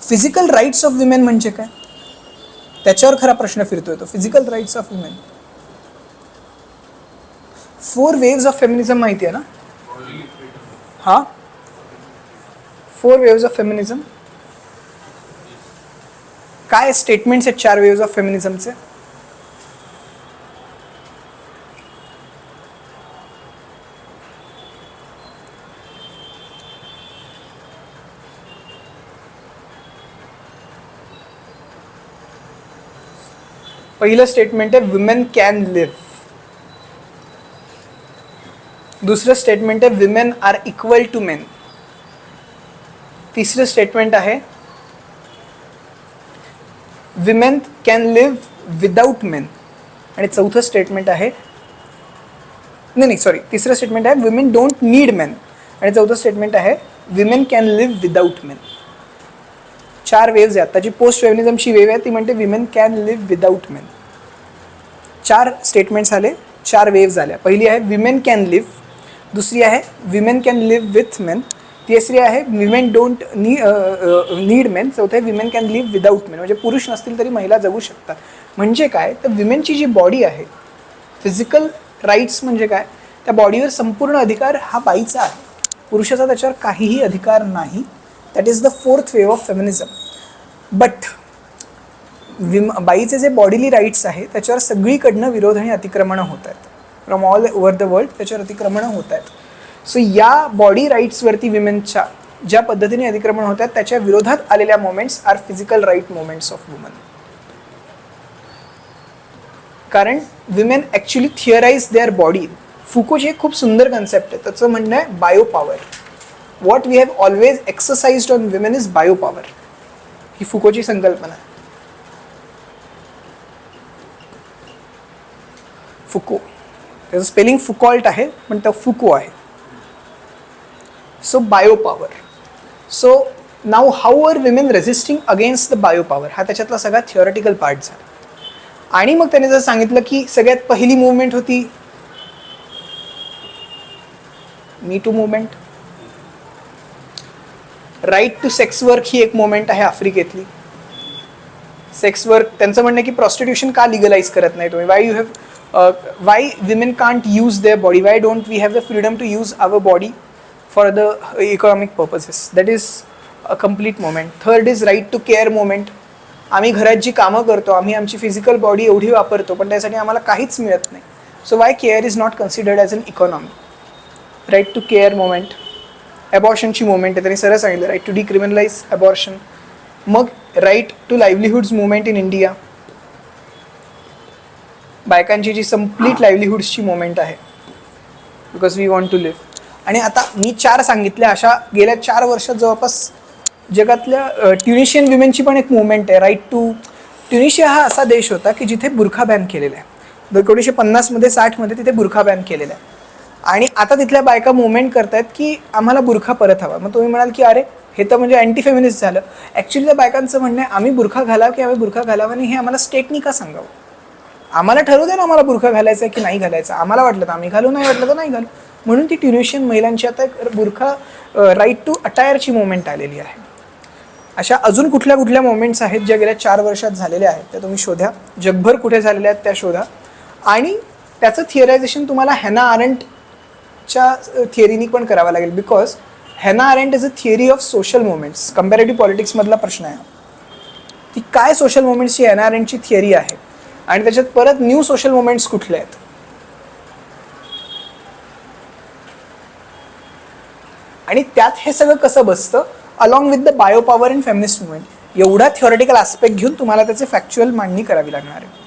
फिजिकल राईट्स ऑफ विमेन म्हणजे काय? त्याच्यावर खरा प्रश्न फिरतोय तो. Physical rights of women. 4 waves of feminism माहिती आहे ना? हां, 4 वेव्स ऑफ फेमिनिझम काय स्टेटमेंट्स आहेत 4 वेव्स ऑफ फेमिनिझमचे? पहिलं स्टेटमेंट आहे विमेन कॅन लिव्ह. दुसरं स्टेटमेंट आहे women are equal to men. तिसरं स्टेटमेंट आहे women can live without men. आणि चौथं स्टेटमेंट आहे तिसरं स्टेटमेंट आहे विमेन डोंट नीड मेन. आणि चौथं स्टेटमेंट आहे women can live without men. 4 waves आहेत. आता जी पोस्ट फेमिनिझमची वेव आहे ती म्हणते women can live without men. 4 statements आले, 4 वेव्ज आल्या. पहिली आहे विमेन कॅन लिव्ह, दुसरी आहे women can live with men, तिसरी आहे विमेन डोंट नीड मेन, चौथं आहे women can live without men. म्हणजे पुरुष नसतील तरी महिला जगू शकतात. म्हणजे काय तर विमेनची जी बॉडी आहे, फिजिकल राईट्स म्हणजे काय, त्या बॉडीवर संपूर्ण अधिकार हा बाईचा आहे, पुरुषाचा त्याच्यावर काहीही अधिकार नाही. That is the 4th wave of feminism. But बाईचे जे बॉडीली राईट्स आहे त्याच्यावर सगळीकडनं विरोध आणि अतिक्रमणं होत आहेत. From all over the world त्याच्यावर अतिक्रमणं होत आहेत. सो या बॉडी राईट्सवरती विमेनच्या ज्या पद्धतीने अतिक्रमण होत आहेत त्याच्या विरोधात आलेल्या moments are physical right moments of woman. कारण women actually theorise their body. फुकोची एक खूप सुंदर कन्सेप्ट आहे, त्याचं म्हणणं आहे bio power. What we have always exercised on women is bio power. ही फुकोची संकल्पना आहे. फुको त्याचं स्पेलिंग फुकॉल्ट आहे पण तो फुको आहे. So bio power. So now how are women resisting against the bio power हा त्याच्यातला सगळा थिओरिटिकल पार्ट झाला. आणि मग त्याने जर सांगितलं की सगळ्यात पहिली मुवमेंट होती me too movement. Right to sex work ही एक मुवमेंट आहे आफ्रिकेतली. सेक्स वर्क त्यांचं म्हणणं की प्रॉस्टिट्यूशन का लिगलाइज करत नाही तुम्ही. Why you have why women can't use their body. Why don't we have the freedom to use our body for the economic purposes. That is a complete moment. Third is right to care moment. आम्ही घरात जी कामं करतो आम्ही आमची physical body एवढी वापरतो पण त्यासाठी आम्हाला काहीच मिळत नाही. So why care is not considered as an economy. Right to care moment. ॲबॉर्शनची मुवमेंट आहे त्यांनी सरळ सांगितलं राईट टू डिक्रिमिनलाइज ॲबॉर्शन. मग right to livelihoods movement in India. बायकांची जी कंप्लीट लाईव्हलीहूड्सची मुवमेंट आहे because we want to live. आणि आता मी 4 सांगितल्या अशा गेल्या 4 वर्षात जवळपास जगातल्या ट्युनिशियन विमेनची पण एक मुवमेंट आहे. Right to. ट्युनिशिया हा असा देश होता की जिथे बुरखा बॅन केलेला आहे. 1950मध्ये 60मध्ये तिथे बुरखा बॅन केलेला आहे. आणि आता तिथल्या बायका मुवमेंट करतायत की आम्हाला बुरखा परत हवा. मग तुम्ही म्हणाल की अरे हे तर म्हणजे अँटी फेमिनिस्ट झालं. ॲक्च्युली त्या बायकांचं म्हणणं आहे आम्ही बुरखा घालावं की आम्ही बुरखा घालावं आणि हे आम्हाला स्टेटनी का सांगावं. आम्हाला ठरवू दे ना आम्हाला बुरखा घालायचा आहे की नाही घालायचा. आम्हाला वाटलं तर आम्ही घालू, नाही वाटलं तर नाही घालू. म्हणून ती ट्युनिशियन महिलांची आता एक बुरखा राईट टू अटायरची मुवमेंट आलेली आहे. अशा अजून कुठल्या कुठल्या मोमेंट्स आहेत ज्या गेल्या 4 वर्षात झालेल्या आहेत त्या तुम्ही शोधा. जगभर कुठे झालेल्या आहेत त्या शोधा. आणि त्याचं थिअरायझेशन तुम्हाला हॅना आरेंटच्या थिअरीनी पण करावं लागेल. Because Hannah Arendt is a theory of social movements. Comparative पॉलिटिक्समधला प्रश्न आहे ती काय सोशल मुवमेंट्सची हॅना आरेंटची थिअरी आहे आणि त्याच्यात परत न्यू सोशल मुवमेंट्स कुठले आहेत. आणि त्यात हे सगळं कसं बसतं along with the bio power and feminist movement. एवढा थिओरिटिकल आस्पेक्ट घेऊन तुम्हाला त्याचे फॅक्च्युअल मांडणी करावी लागणार आहे.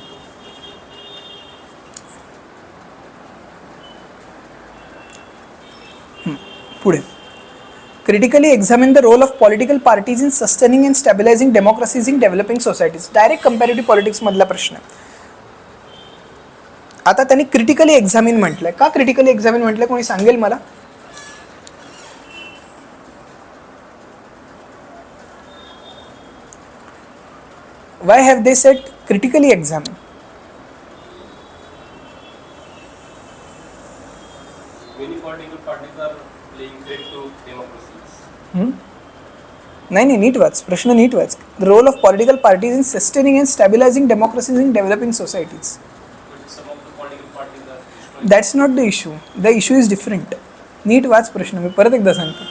पुढे critically examine the role of political parties in sustaining and stabilising democracies in developing societies. Direct comparative पॉलिटिक्समधला प्रश्न. आता त्यांनी क्रिटिकली एक्झामिन म्हटलंय. का क्रिटिकली एक्झामिन म्हटलंय कोणी सांगेल मला. Why have they said critically examine? Many political parties are playing threat to democracies. नाही नीट वाच प्रश्न नीट वाच. The role of political parties in sustaining and stabilizing democracies in developing societies. But some of the political parties are destroying. That's not the issue. The issue is different. नीट वाच प्रश्न. मी परत एकदा सांगतो.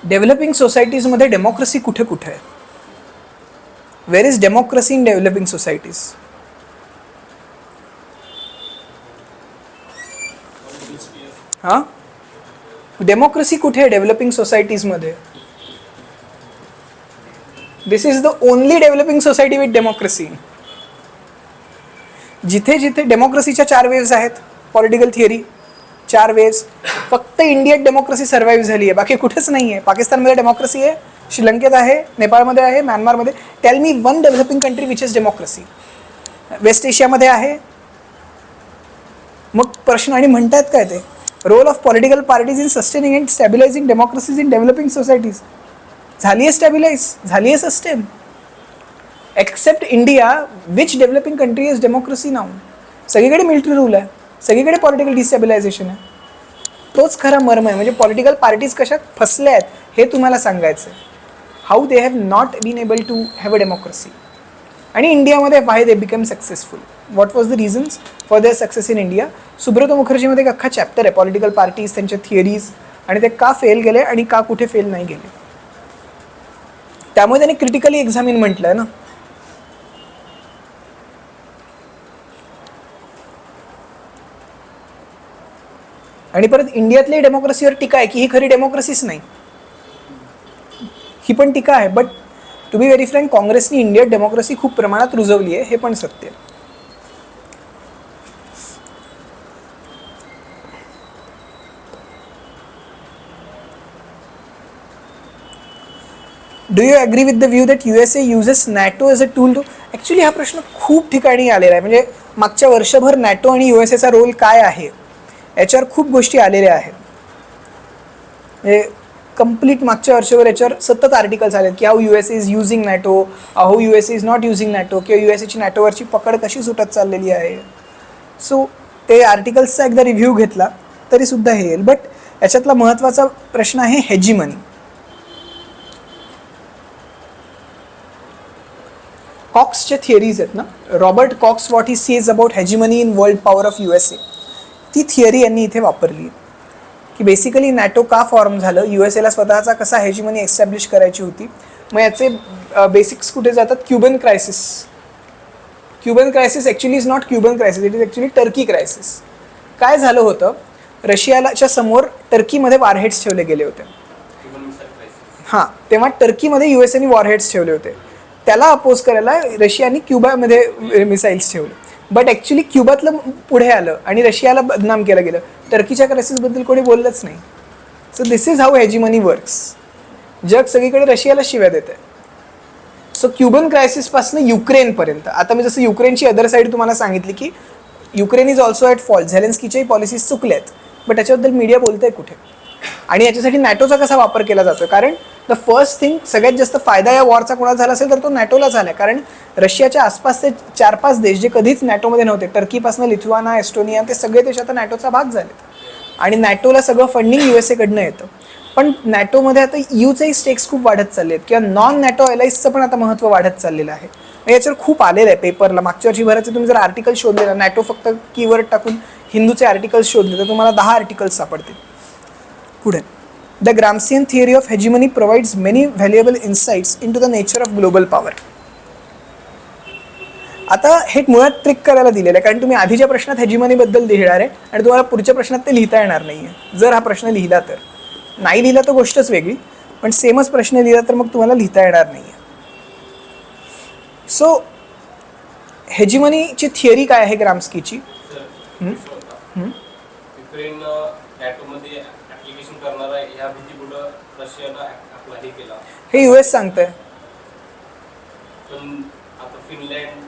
Developing सोसायटीजमध्ये democracy कुठे कुठे आहे. Where is democracy in developing societies. हां democracy कुठे आहे डेव्हलपिंग सोसायटीजमध्ये. This is the only developing society with democracy. जिथे जिथे डेमोक्रेसीच्या 4 वेव्स आहेत पॉलिटिकल थिअरी 4 वेव्स. फक्त इंडियात डेमोक्रेसी सर्व्हाइव्ह झाली आहे बाकी कुठेच नाही आहे. पाकिस्तानमध्ये डेमोक्रेसी आहे, श्रीलंकेत आहे, नेपाळमध्ये आहे, म्यानमारमध्ये. Tell me one developing country which is democracy. West एशियामध्ये आहे. मग प्रश्न आणि म्हणतात काय ते role of political parties in sustaining and stabilising democracies in developing societies. झाली आहे स्टॅबिलाइज, झाली आहे sustain. Except India which developing country is democracy now. सगळीकडे मिलिटरी रूल आहे, सगळीकडे पॉलिटिकल डिस्टॅबिलायझेशन आहे. तोच खरा मर्म आहे. म्हणजे पॉलिटिकल पार्टीज कशात फसल्या आहेत हे तुम्हाला सांगायचं आहे. How they have not been able to have a democracy. आणि इंडियामध्ये why they become successful, what was the reasons for their success in India. Subrata मुखर्जीमध्ये एक अख्खा चॅप्टर आहे पॉलिटिकल पार्टीज, त्यांच्या थिअरीज, आणि ते का फेल गेले आणि का कुठे फेल नाही गेले. त्यामुळे त्यांनी क्रिटिकली एक्झामिन म्हटलंय ना. आणि परत इंडियातली डेमोक्रेसीवर टीका आहे की ही खरी डेमोक्रेसीच नाही, ही पण टीका आहे. But to be very frank, काँग्रेसनी इंडियात डेमोक्रेसी खूप प्रमाणात रुजवली आहे, हे पण सत्य. Do you agree with the view that USA uses NATO as a tool to. Actually हा प्रश्न खूप ठिकाणी आलेला आहे. म्हणजे मागच्या वर्षभर नॅटो आणि USAचा रोल काय आहे याच्यावर खूप गोष्टी आलेल्या आहेत. म्हणजे कंप्लीट मागच्या वर्षभर याच्यावर सतत आर्टिकल्स आले की how USA is using NATO, how USA is not using NATO, किंवा USAची नॅटोवरची पकड कशी सुटत चाललेली आहे. सो ते आर्टिकल्सचा एकदा रिव्ह्यू घेतला तरीसुद्धा हे येईल. बट याच्यातला महत्त्वाचा प्रश्न आहे हेजिमनी. कॉक्सच्या थिअरीज आहेत ना, Robert Cox what he says about hegemony in world power of USA, ती थिअरी यांनी इथे वापरली की बेसिकली नॅटो का फॉर्म झालं, USAला स्वतःचा कसा हेजिमनी एस्टॅब्लिश करायची होती. मग याचे बेसिक्स कुठे जातात, Cuban crisis. Cuban crisis actually is not Cuban crisis, it is actually Turkey crisis. काय झालं होतं, रशियाच्या समोर टर्कीमध्ये वॉरहेड्स ठेवले गेले होते. हां, तेव्हा टर्कीमध्ये USAने वॉरहेड्स ठेवले होते. त्याला अपोज करायला रशियाने क्युबामध्ये मिसाईल्स ठेवले. बट ॲक्च्युली क्युबातलं पुढे आलं आणि रशियाला बदनाम केलं गेलं. टर्कीच्या क्रायसिसबद्दल कोणी बोललंच नाही. So this is how hegemony works. जग सगळीकडे रशियाला शिव्या देत आहे. सो क्युबन क्रायसिसपासून युक्रेनपर्यंत, आता मी जसं युक्रेनची अदर साईड तुम्हाला सांगितली की Ukraine is also at fault, झेलेन्स्कीच्याही पॉलिसीज चुकल्या आहेत, बट त्याच्याबद्दल मीडिया बोलतंय कुठे. आणि याच्यासाठी नॅटोचा कसा वापर केला जातो, कारण द फर्स्ट थिंग, सगळ्यात जास्त फायदा या वॉरचा कोणाला झाला असेल तर तो नॅटोला झाला आहे. कारण रशियाच्या आसपासचे 4-5 देश जे कधीच नॅटोमध्ये नव्हते, टर्कीपासून लिथुआना, एस्टोनिया, ते सगळे देश आता नॅटोचा भाग झाले. आणि नॅटोला सगळं फंडिंग USAकडनं येतं. पण नॅटोमध्ये आता यूचेही स्टेक्स खूप वाढत चालले आहेत, किंवा नॉन नॅटो अलाईजचं पण आता महत्त्व वाढत चाललेलं आहे. याच्यावर खूप आलेलं आहे पेपरला. मागच्या वर्षी भराचे तुम्ही जर आर्टिकल शोधले ना, नॅटो फक्त कीवर्ड टाकून हिंदूचे आर्टिकल्स शोधले तर तुम्हाला 10 आर्टिकल्स सापडतील. पुढे, the Gramscian theory of hegemony provides many valuable insights into the nature of global power. आता हे मुळात ट्रिक करायला दिलेलं आहे, कारण तुम्ही आधीच्या प्रश्नात हेजिमनीबद्दल लिहिणार आहे आणि तुम्हाला पुढच्या प्रश्नात ते लिहिता येणार नाही आहे. जर हा प्रश्न लिहिला तर, नाही लिहिला तर गोष्टच वेगळी, पण सेमच प्रश्न लिहिला तर मग तुम्हाला लिहिता येणार नाही आहे. सो हेजिमनीची थिअरी काय आहे ग्राम्स्कीची. युक्रेन नॅटोमध्ये ऍप्लिकेशन करणारा ह्या भीतीपुढं रशियानं आपला हे केला, हे US सांगतंय. पण आता फिनलँड,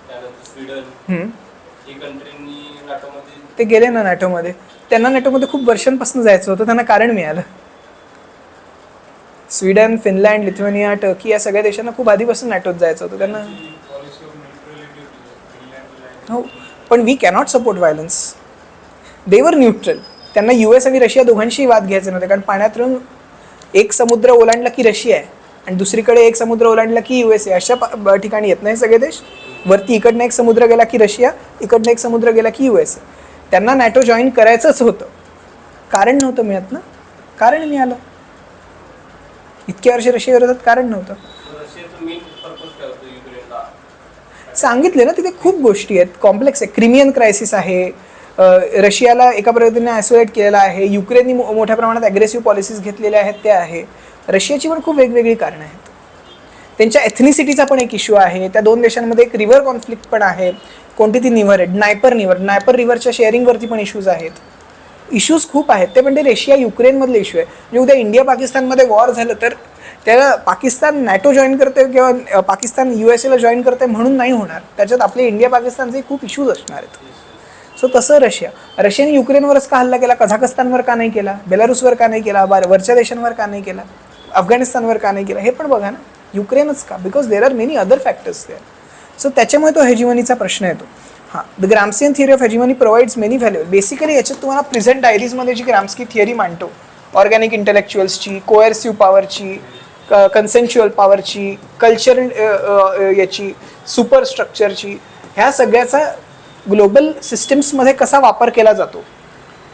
त्यानंतर स्वीडन, ही कंट्रीनी नॅटोमध्ये ते गेले ना नॅटोमध्ये. त्यांना नॅटोमध्ये खूप वर्षांपासून जायचं होतं, त्यांना कारण मिळालं. स्वीडन, फिनलँड, लिथुआनिया, टर्की या सगळ्या देशांना खूप आधीपासून नॅटोत जायचं होतं त्यांना. हो, पण वी कॅनॉट सपोर्ट व्हायलन्स. दे वर न्यूट्रल. त्यांना US आणि रशिया दोघांशी वाद घ्यायचे नव्हते, कारण पाण्यातून एक समुद्र ओलांडला की रशिया आहे आणि दुसरीकडे एक समुद्र ओलांडला की USA, अशा ठिकाणी येत नाही सगळे देश. वरती इकडनं एक समुद्र गेला की रशिया, इकडनं एक समुद्र गेला की USA. त्यांना नॅटो जॉईन करायचंच होतं, कारण नव्हतं मिळत ना. कारण मिळालं. इतक्या वर्ष रशिया विरोधात कारण नव्हतं. रशियाचं मेन पर्पज काय होतं युक्रेनला. सांगितले ना, तिथे खूप गोष्टी आहेत, कॉम्प्लेक्स आहे. क्रिमियन क्रायसिस आहे, रशियाला एका पद्धतीने आयसोलेट केलेला आहे, युक्रेननी मोठ्या प्रमाणात ॲग्रेसिव्ह पॉलिसीज घेतलेल्या आहेत त्या आहे. रशियाची पण खूप वेगवेगळी कारणं आहेत. त्यांच्या एथनिसिटीचा पण एक इश्यू आहे. त्या दोन देशांमध्ये एक रिव्हर कॉन्फ्लिक्ट पण आहे. कोणती ती रिव्हर आहे, नायपर रिव्हरच्या शेअरिंगवरती पण इश्यूज आहेत. इश्यूज खूप आहेत ते, पण ते रशिया युक्रेनमधले इश्यू आहे. म्हणजे उद्या इंडिया पाकिस्तानमध्ये वॉर झालं तर त्याला पाकिस्तान नॅटो जॉईन करते किंवा पाकिस्तान USAला जॉईन करते म्हणून नाही होणार. त्याच्यात आपले इंडिया पाकिस्तानचे खूप इश्यूज असणार आहेत. सो तसं रशियाने युक्रेनवरच का हल्ला केला, कझाकस्तानवर का नाही केला, बेलारुसवर का नाही केला, वरच्या देशांवर का नाही केला, अफगाणिस्तानवर का नाही केला, हे पण बघा ना. युक्रेनच का, because there are many other factors there. So त्याच्यामुळे तो हेजिमनीचा प्रश्न येतो. हां, the Gramscian theory of hegemony provides many value. Basically याच्यात तुम्हाला प्रेझेंट डायरीजमध्ये जी ग्राम्स्की थिअरी मांडतो, ऑर्गॅनिक इंटेलेक्च्युअल्सची, कोएर्सिव्ह पॉवरची, कन्सेन्च्युअल पॉवरची, कल्चरल याची, सुपर स्ट्रक्चरची, ह्या सगळ्याचा ग्लोबल सिस्टम्समध्ये कसा वापर केला जातो,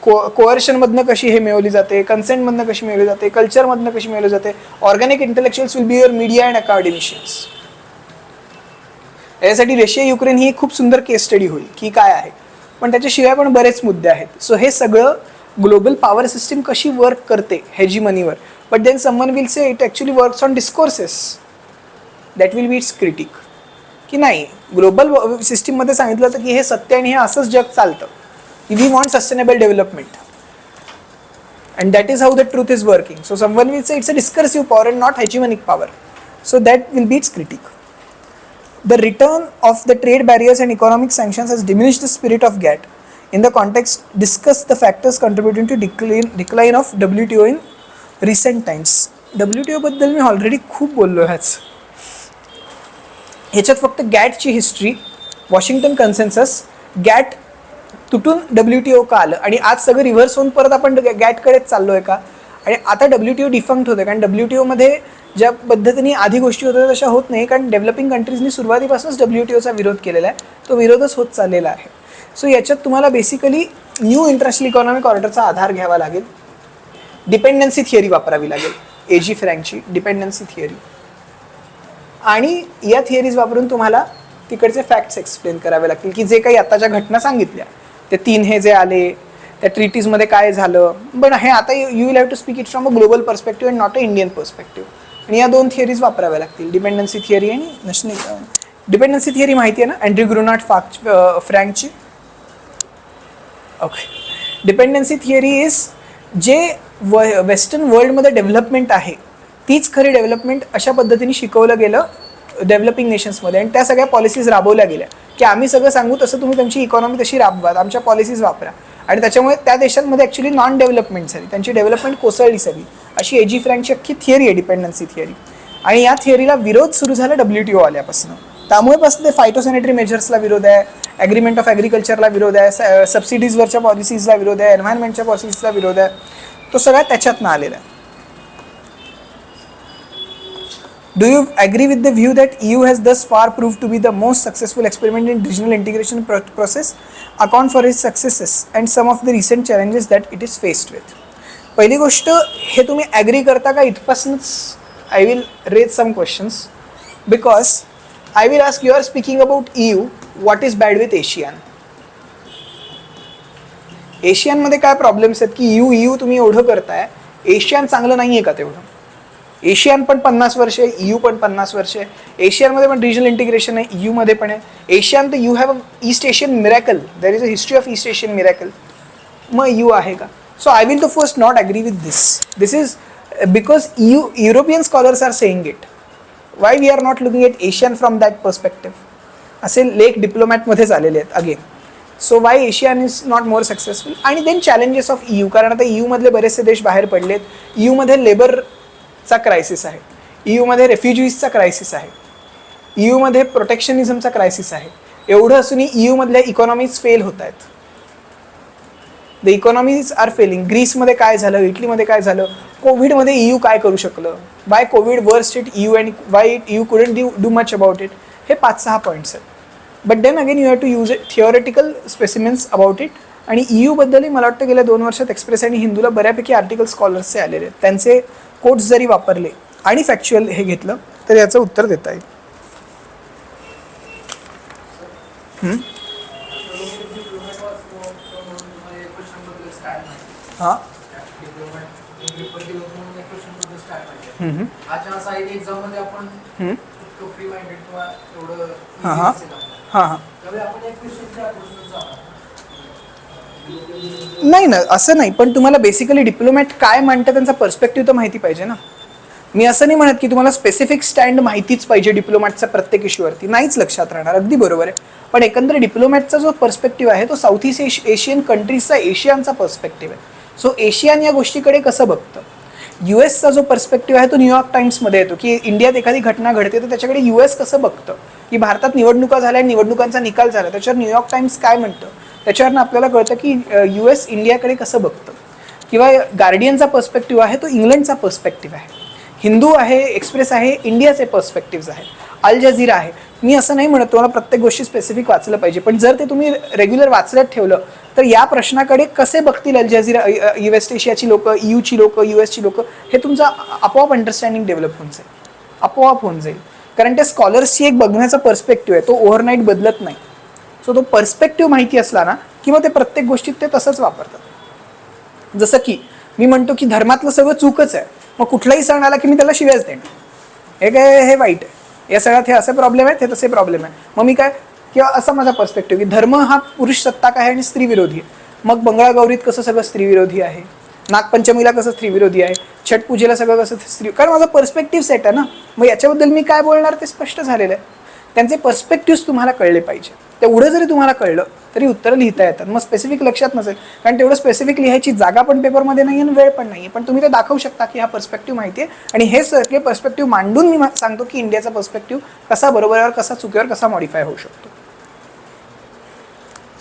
कोअर्शनमधनं कशी हे मिळवली जाते, कन्सेंटमधनं कशी मिळवली जाते, कल्चरमधनं कशी मिळवली जाते. Organic intellectuals will be your media and academicians. यासाठी रशिया युक्रेन ही खूप सुंदर केस स्टडी होईल की काय आहे, पण त्याच्याशिवाय पण बरेच मुद्दे आहेत. सो हे सगळं ग्लोबल पॉवर सिस्टीम कशी वर्क करते हेजिमनीवर. But then someone will say it actually works on discourses that will be its critic, की नाही ग्लोबल सिस्टीममध्ये सांगितलं होतं की हे सत्य आणि हे असंच जग चालतं, की we want sustainable development and that is how the truth is working. So someone will say it's a discursive power and not hegemonic power. So that will be its critic. The return of the trade barriers and economic sanctions has diminished the spirit of GATT. In the context, discuss the factors contributing to decline of WTO in recent times. WTO बद्दल मी already खूप बोललो ह्याच. ह्याच्यात फक्त गॅटची history, Washington consensus, get तुटून WTO का आलं आणि आज सगळं रिव्हर्स होऊन परत आपण गॅटकडेच चाललो आहे का, आणि आता WTO डिफंक्ट होतं. कारण WTOमध्ये ज्या पद्धतीने आधी गोष्टी होत्या तशा होत नाही, कारण डेव्हलपिंग कंट्रीजनी सुरुवातीपासूनच WTOचा विरोध केलेला आहे, तो विरोधच होत चाललेला आहे. सो याच्यात तुम्हाला बेसिकली न्यू इंटरनॅशनल इकॉनॉमिक ऑर्डरचा आधार घ्यावा लागेल, डिपेंडन्सी थिअरी वापरावी लागेल, एजी फ्रँकची डिपेंडन्सी थिअरी, आणि या थिअरीज वापरून तुम्हाला तिकडचे फॅक्ट्स एक्सप्लेन करावे लागतील, की जे काही आताच्या घटना सांगितल्या ते 3 हे जे आले त्या ट्रीटीजमध्ये काय झालं. पण हे आता you will have to speak it from a global perspective and not a Indian perspective. आणि या 2 थिअरीज वापराव्या लागतील, डिपेंडन्सी थिअरी आणि नॅशनल. डिपेंडन्सी थिअरी माहिती आहे ना, अँड्र्यू ग्रुनाट फ्रँकची. ओके. डिपेंडन्सी थिअरी इज जे वेस्टर्न वर्ल्डमध्ये डेव्हलपमेंट आहे तीच खरी डेव्हलपमेंट अशा पद्धतीने शिकवलं गेलं डेव्हलपिंग नेशन्समध्ये, आणि त्या सगळ्या पॉलिसीज राबवल्या गेल्या की आम्ही सगळं सांगू तसं तुम्ही तुमची इकॉनॉमी तशी राबवा, आमच्या पॉलिसीज वापरा. आणि त्याच्यामुळे त्या देशांमध्ये ॲक्च्युली नॉन डेव्हलपमेंट झाली, त्यांची डेव्हलपमेंट कोसळली सगळी. अशी एजी फ्रँकची अख्खी थिअरी आहे डिपेंडन्सी थिअरी. आणि या थिअरीला विरोध सुरू झाला WTO आल्यापासून. त्यामुळे पासून ते फायटोसॅनिटरी मेजर्सला विरोध आहे, ॲग्रीमेंट ऑफ ॲग्रिकल्चरला विरोध आहे, सबसिडीजवरच्या पॉलिसीजला विरोध आहे, एन्व्हायरमेंटच्या पॉलिसीजला विरोध आहे. तो सगळा त्याच्यातनं आलेला आहे. Do you agree with the view that EU has thus far proved to be the most successful experiment in regional integration process, account for its successes and some of the recent challenges that it is faced with? पहिली गोष्ट, हे तुम्ही agree करता का इथपासूनच I will raise some questions, because I will ask, you are speaking about EU, what is bad with ASEAN. एशियनमध्ये काय problems आहेत की EU तुम्ही एवढं करताय, एशियन चांगलं नाही आहे का तेवढं. एशियन पण 50 वर्ष आहे, EU पण 50 वर्ष आहे. एशियनमध्ये पण रिजनल इंटिग्रेशन आहे, EU मध्ये पण आहे. एशियन तर you have a East Asian miracle, there is a history of East Asian miracle. मग EU आहे का. So I will the first not agree with this. This is because European scholars are saying it. Why we are not looking at Asian from that perspective, असे लेख डिप्लोमॅटमध्येच आलेले आहेत again. So why Asian is not more successful. आणि then challenges of EU, कारण आता EU मधले बरेचसे देश बाहेर पडलेत. EU मध्ये लेबरचा क्रायसिस आहे, EU मध्ये रेफ्युजीजचा क्रायसिस आहे, EU मध्ये प्रोटेक्शनिझमचा क्रायसिस आहे. एवढं असूनही EU मधल्या इकॉनॉमीज फेल होत आहेत. The economies are failing. ग्रीसमध्ये काय झालं, इटलीमध्ये काय झालं, कोविडमध्ये EU काय करू शकलं, why Covid worst it EU and why EU couldn't do much about it. हे 5-6 पॉईंट्स आहेत. But then again you have to use it theoretical specimens about it. आणि EU बद्दलही मला वाटतं गेल्या 2 वर्षात एक्सप्रेस आणि हिंदूला बऱ्यापैकी आर्टिकल स्कॉलर्सचे आलेले आहेत. त्यांचे कोट्स जरी वापरले आणि फॅक्च्युअल हे घेतलं तर याचं उत्तर देता येईल. हां नाही ना, असं नाही, पण तुम्हाला बेसिकली डिप्लोमॅट काय म्हणतात त्यांचा पर्स्पेक्टिव्ह तर माहिती पाहिजे ना. मी असं नाही म्हणत की तुम्हाला स्पेसिफिक स्टँड माहितीच पाहिजे डिप्लोमॅटचा प्रत्येक इश्यूवरती, नाहीच लक्षात राहणार. अगदी बरोबर आहे. पण एकंदर डिप्लोमॅटचा जो पर्स्पेक्टिव्ह आहे तो साऊथ ईस्ट एशियन कंट्रीजचा, एशियनचा पर्स्पेक्टिव्ह आहे. सो एशियन या गोष्टीकडे कसं बघतं. US जो पर्स्पेक्टिव्ह आहे तो न्यूयॉर्क टाइम्समध्ये येतो की इंडियात एखादी घटना घडते तर त्याच्याकडे US कसं बघतं, की भारतात निवडणुका झाल्या, निवडणुकांचा निकाल झाला, त्याच्यावर न्यूयॉर्क टाइम्स काय म्हणतं, त्याच्यावरनं आपल्याला कळतं की US इंडियाकडे कसं बघतं. किंवा गार्डियनचा पर्स्पेक्टिव्ह आहे तो इंग्लंडचा पर्स्पेक्टिव्ह आहे हिंदू आहे, एक्सप्रेस आहे, इंडियाचे पर्स्पेक्टिव्स आहे, अल जझीरा आहे. मी असं नाही म्हणत तुम्हाला प्रत्येक गोष्टी स्पेसिफिक वाचलं पाहिजे, पण जर ते तुम्ही रेग्युलर वाचलत ठेवलं तर या प्रश्नाकडे कसे बघतील अल जझीरा, वेस्ट एशियाची लोकं, यूची लोकं, US ची लोकं, हे तुमचं आपोआप अंडरस्टँडिंग डेव्हलप होऊन जाईल, आपोआप होऊन जाईल. कारण त्या स्कॉलर्सची एक बघण्याचा पर्स्पेक्टिव्ह आहे, तो ओव्हरनाईट बदलत नाही. सो तो पर्स्पेक्टिव्ह माहिती असला ना किंवा ते प्रत्येक गोष्टीत ते तसंच वापरतात. जसं की मी म्हणतो की धर्मातलं सगळं चूकच आहे, मग कुठलाही सण आला की मी त्याला शिव्याच देणार, हे काय, हे वाईट आहे, या सगळ्यात हे असे प्रॉब्लेम आहेत, हे तसे प्रॉब्लेम आहे. मग मी काय, किंवा असा माझा पर्स्पेक्टिव्ह की धर्म हा पुरुष सत्ताक आहे आणि स्त्री विरोधी आहे. मग मंगळागौरीत कसं सगळं स्त्री विरोधी आहे, नागपंचमीला कसं स्त्री विरोधी आहे, छठ पूजेला सगळं कसं स्त्री, कारण माझा पर्स्पेक्टिव्ह सेट आहे ना. मग याच्याबद्दल मी काय बोलणार ते स्पष्ट झालेलं आहे. त्यांचे पर्स्पेक्टिव्ह तुम्हाला कळले पाहिजे. तेवढं जरी तुम्हाला कळलं तरी उत्तरं लिहिता येतात. मग स्पेसिफिक लक्षात नसेल, कारण तेवढं स्पेसिफिक लिहायची जागा पण पेपरमध्ये नाही आणि वेळ पण नाही आहे, पण तुम्ही ते दाखवू शकता की हा पर्स्पेक्टिव्ह माहिती आहे आणि हे सगळे पर्स्पेक्टिव्ह मांडून मी सांगतो की इंडियाचा पर्स्पेक्टिव्ह कसा बरोबरवर, कसा चुकीवर, कसा मॉडिफाय होऊ शकतो.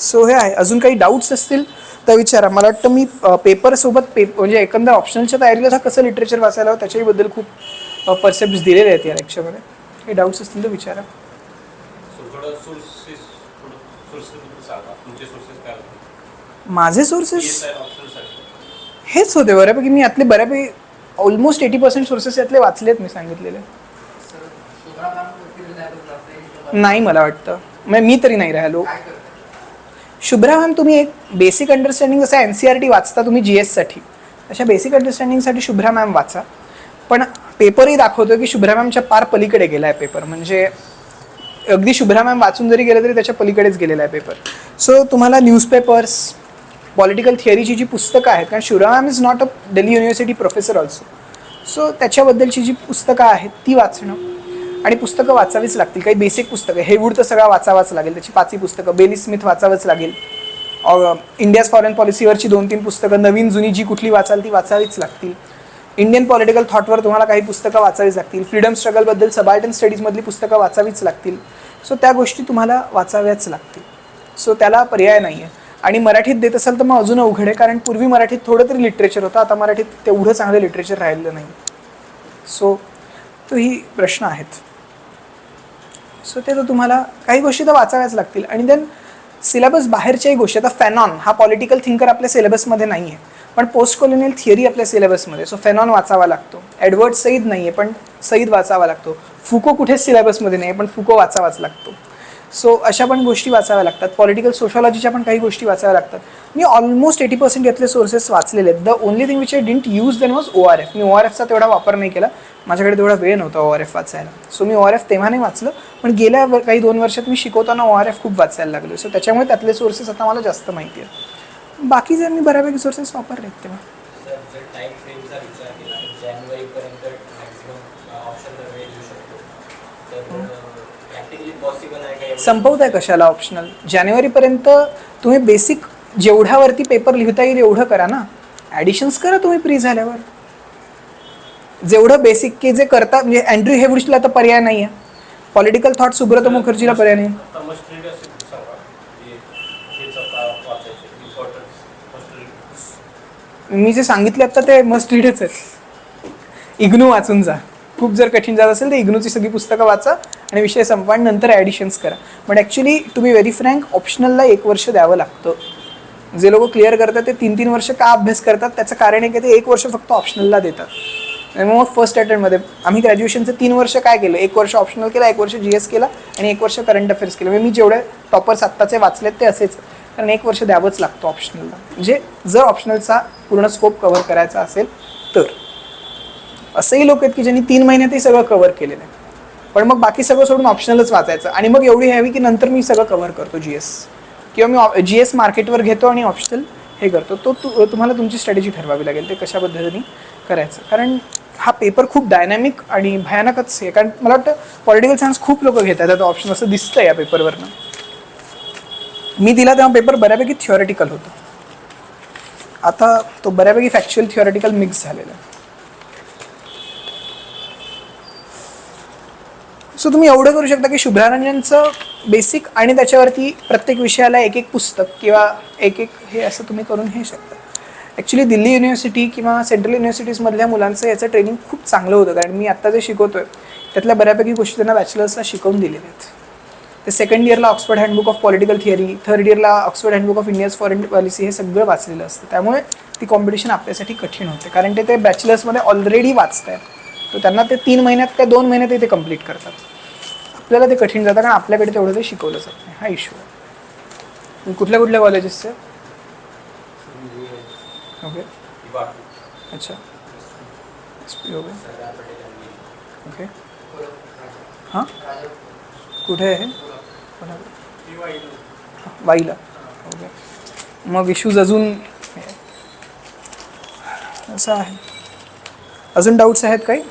सो हे आहे. अजून काही डाऊट्स असतील तर विचारा. मला वाटतं मी पेपरसोबत म्हणजे एकंदर ऑप्शनलच्या तयारीला कसं लिटरेचर वाचायला हवं त्याच्याबद्दल खूप परसेप्ट्स दिलेले आहेत या लेक्चरमध्ये. काही डाऊट्स असतील तर विचारा. माझे सोर्सेस हेच होते बऱ्यापैकी. मी यातले बऱ्यापैकी ऑलमोस्ट 80% सोर्सेस यातले वाचलेत मी सांगितलेले. नाही मला वाटतं, मी तरी नाही राहिलो. शुभ्रा मॅम, तुम्ही एक बेसिक अंडरस्टँडिंग जसं NCERT वाचता तुम्ही GSसाठी, अशा बेसिक अंडरस्टँडिंगसाठी शुभ्रा मॅम वाचा. पण पेपरही दाखवतो की शुभ्रा मॅमच्या पार पलीकडे गेला आहे पेपर. म्हणजे अगदी शुभ्रा मॅम वाचून जरी गेलं तरी त्याच्या पलीकडेच गेलेला आहे पेपर. सो तुम्हाला न्यूजपेपर्स, पॉलिटिकल थिअरीची जी पुस्तकं आहेत, कारण Shubhra ma'am is not a Delhi university professor also, so त्याच्याबद्दलची जी पुस्तकं आहेत ती वाचणं, आणि पुस्तकं वाचावीच लागतील. काही बेसिक पुस्तकं, हेवूड तर सगळा वाचावाच लागेल, त्याची 5 पुस्तकं. बेली स्मिथ वाचावंच लागेल. इंडियाज फॉरेन पॉलिसीवरची 2-3 पुस्तकं, नवीन जुनी जी कुठली वाचाल ती वाचावीच लागतील. इंडियन पॉलिटिकल थॉटवर तुम्हाला काही पुस्तकं वाचावीच लागतील. फ्रीडम स्ट्रगलबद्दल सबाल्टन स्टडीजमधली पुस्तकं वाचावीच लागतील. सो त्या गोष्टी तुम्हाला वाचाव्याच लागतील. सो त्याला पर्याय नाही आहे. आणि मराठीत देत असाल तर मग अजून अवघड आहे, कारण पूर्वी मराठीत थोडं तरी लिटरेचर होतं, आता मराठीत तेवढं चांगलं लिटरेचर राहिलेलं नाही. सो तो ही प्रश्न आहेत. सो ते तर तुम्हाला काही गोष्टी तर वाचाव्याच लागतील. आणि देन सिलेबस बाहेरच्याही गोष्टी, आता फॅनॉन हा पॉलिटिकल थिंकर आपल्या सिलेबसमध्ये नाही आहे, पण पोस्ट कॉलोनियल थिअरी आपल्या सिलेबसमध्ये. सो फॅनॉन वाचावा लागतो. एडवर्ड सईद नाही आहे पण सईद वाचावा लागतो. फुको कुठेच सिलेबसमध्ये नाही आहे पण फुको वाचावाच लागतो. सो अशा पण गोष्टी वाचाव्या लागतात. पॉलिटिकल सोशॉलॉजीच्या पण काही गोष्टी वाचाव्या लागतात. मी ऑलमोस्ट 80% यातले सोर्सेस वाचलेले आहेत. The only thing which I didn't use then was ORF. मी ORFचा तेवढा वापर नाही केला, माझ्याकडे तेवढा वेळ नव्हता ORF वाचायला. सो मी ORF तेव्हा नाही वाचलं, पण गेल्या काही 2 वर्षात मी शिकवताना ORF खूप वाचायला लागलो. सो त्याच्यामुळे त्यातले सोर्सेस आता मला जास्त माहिती आहेत. बाकी जर मी बऱ्यापैकी सोर्सेस वापरलेत तेव्हा. संपवताय कशाला ऑप्शनल? जानेवारीपर्यंत तुम्ही बेसिक जेवढ्यावरती पेपर लिहिता येईल एवढं करा ना. ॲडिशन्स करा तुम्ही फ्री झाल्यावर. जेवढं बेसिक की जे करता, म्हणजे अँड्र्यू हेवुड्सला तर पर्याय नाही आहे. पॉलिटिकल थॉट सुब्रत मुखर्जीला पर्याय नाही. मी जे सांगितले आता ते मस्ट रीडच आहेत. इग्नू वाचून जा. खूप जर कठीण जात असेल तर इग्नूची सगळी पुस्तकं वाचा आणि विषय संपवा आणि नंतर ॲडिशन्स करा. पण actually to be very frank, ऑप्शनलला 1 वर्ष द्यावं लागतं. जे लोक क्लिअर करतात ते 3-3 वर्ष का अभ्यास करतात त्याचं कारण आहे की ते 1 वर्ष फक्त ऑप्शनलला देतात. आणि मग फर्स्ट अटेम्प्टमध्ये आम्ही ग्रॅज्युएशनचं 3 वर्ष काय केलं, 1 वर्ष ऑप्शनल केला, 1 वर्ष GS केला आणि 1 वर्ष करंट अफेअर्स केलं. म्हणजे मी जेवढे टॉपर्स आत्ताचे वाचलेत ते असेच, कारण 1 वर्ष द्यावंच लागतं ऑप्शनलला. म्हणजे जर ऑप्शनलचा पूर्ण स्कोप कव्हर करायचा असेल तर. असंही लोक आहेत की ज्यांनी 3 महिन्यातही सगळं कव्हर केलेलं आहे, पण मग बाकी सगळं सोडून ऑप्शनलच वाचायचं आणि मग एवढी हवी की नंतर मी सगळं कव्हर करतो GS, किंवा मी GS मार्केटवर घेतो आणि ऑप्शनल हे करतो. तो तुम्हाला तुमची स्ट्रॅटेजी ठरवावी लागेल ते कशा पद्धतीने करायचं. कारण हा पेपर खूप डायनॅमिक आणि भयानकच आहे. कारण मला वाटतं पॉलिटिकल सायन्स खूप लोक घेतात आता ऑप्शन, असं दिसतं या पेपरवरनं. मी दिला तेव्हा पेपर बऱ्यापैकी थिओरिटिकल होतं, आता तो बऱ्यापैकी फॅक्च्युअल थिओरिटिकल मिक्स झालेला आहे. सो तुम्ही एवढं करू शकता की शुभ्रारंजनचं बेसिक आणि त्याच्यावरती प्रत्येक विषयाला 1-1 पुस्तक किंवा 1-1 हे असं तुम्ही करून हे शकता. ॲक्च्युली दिल्ली युनिव्हर्सिटी किंवा सेंट्रल युनिव्हर्सिटीजमधल्या मुलांचं याचं ट्रेनिंग खूप चांगलं होतं, कारण मी आत्ता जे शिकवतोय त्यातल्या बऱ्यापैकी गोष्टी त्यांना बॅचलर्सला शिकवून दिलेल्या आहेत. ते सेकंड इयरला Oxford handbook of political theory, third इयरला Oxford handbook of India's foreign policy हे सगळं वाचलेलं असतं. त्यामुळे ती कॉम्पिटिशन आपल्यासाठी कठीण होते, कारण ते बॅचलर्समध्ये ऑलरेडी वाचत आहेत. तर त्यांना ते 3 महिन्यात काय 2 महिन्यात ते कम्प्लीट करतात. आपल्याला ते कठीण जातं, कारण आपल्याकडे तेवढं ते शिकवलं जात नाही. हा इश्यू आहे. कुठल्या कुठल्या कॉलेजेसचे? ओके, अच्छा, ओके ओके. हां, कुठे आहे? वाईला. ओके. मग इश्यूज अजून असं आहे. अजून डाऊट्स आहेत काही?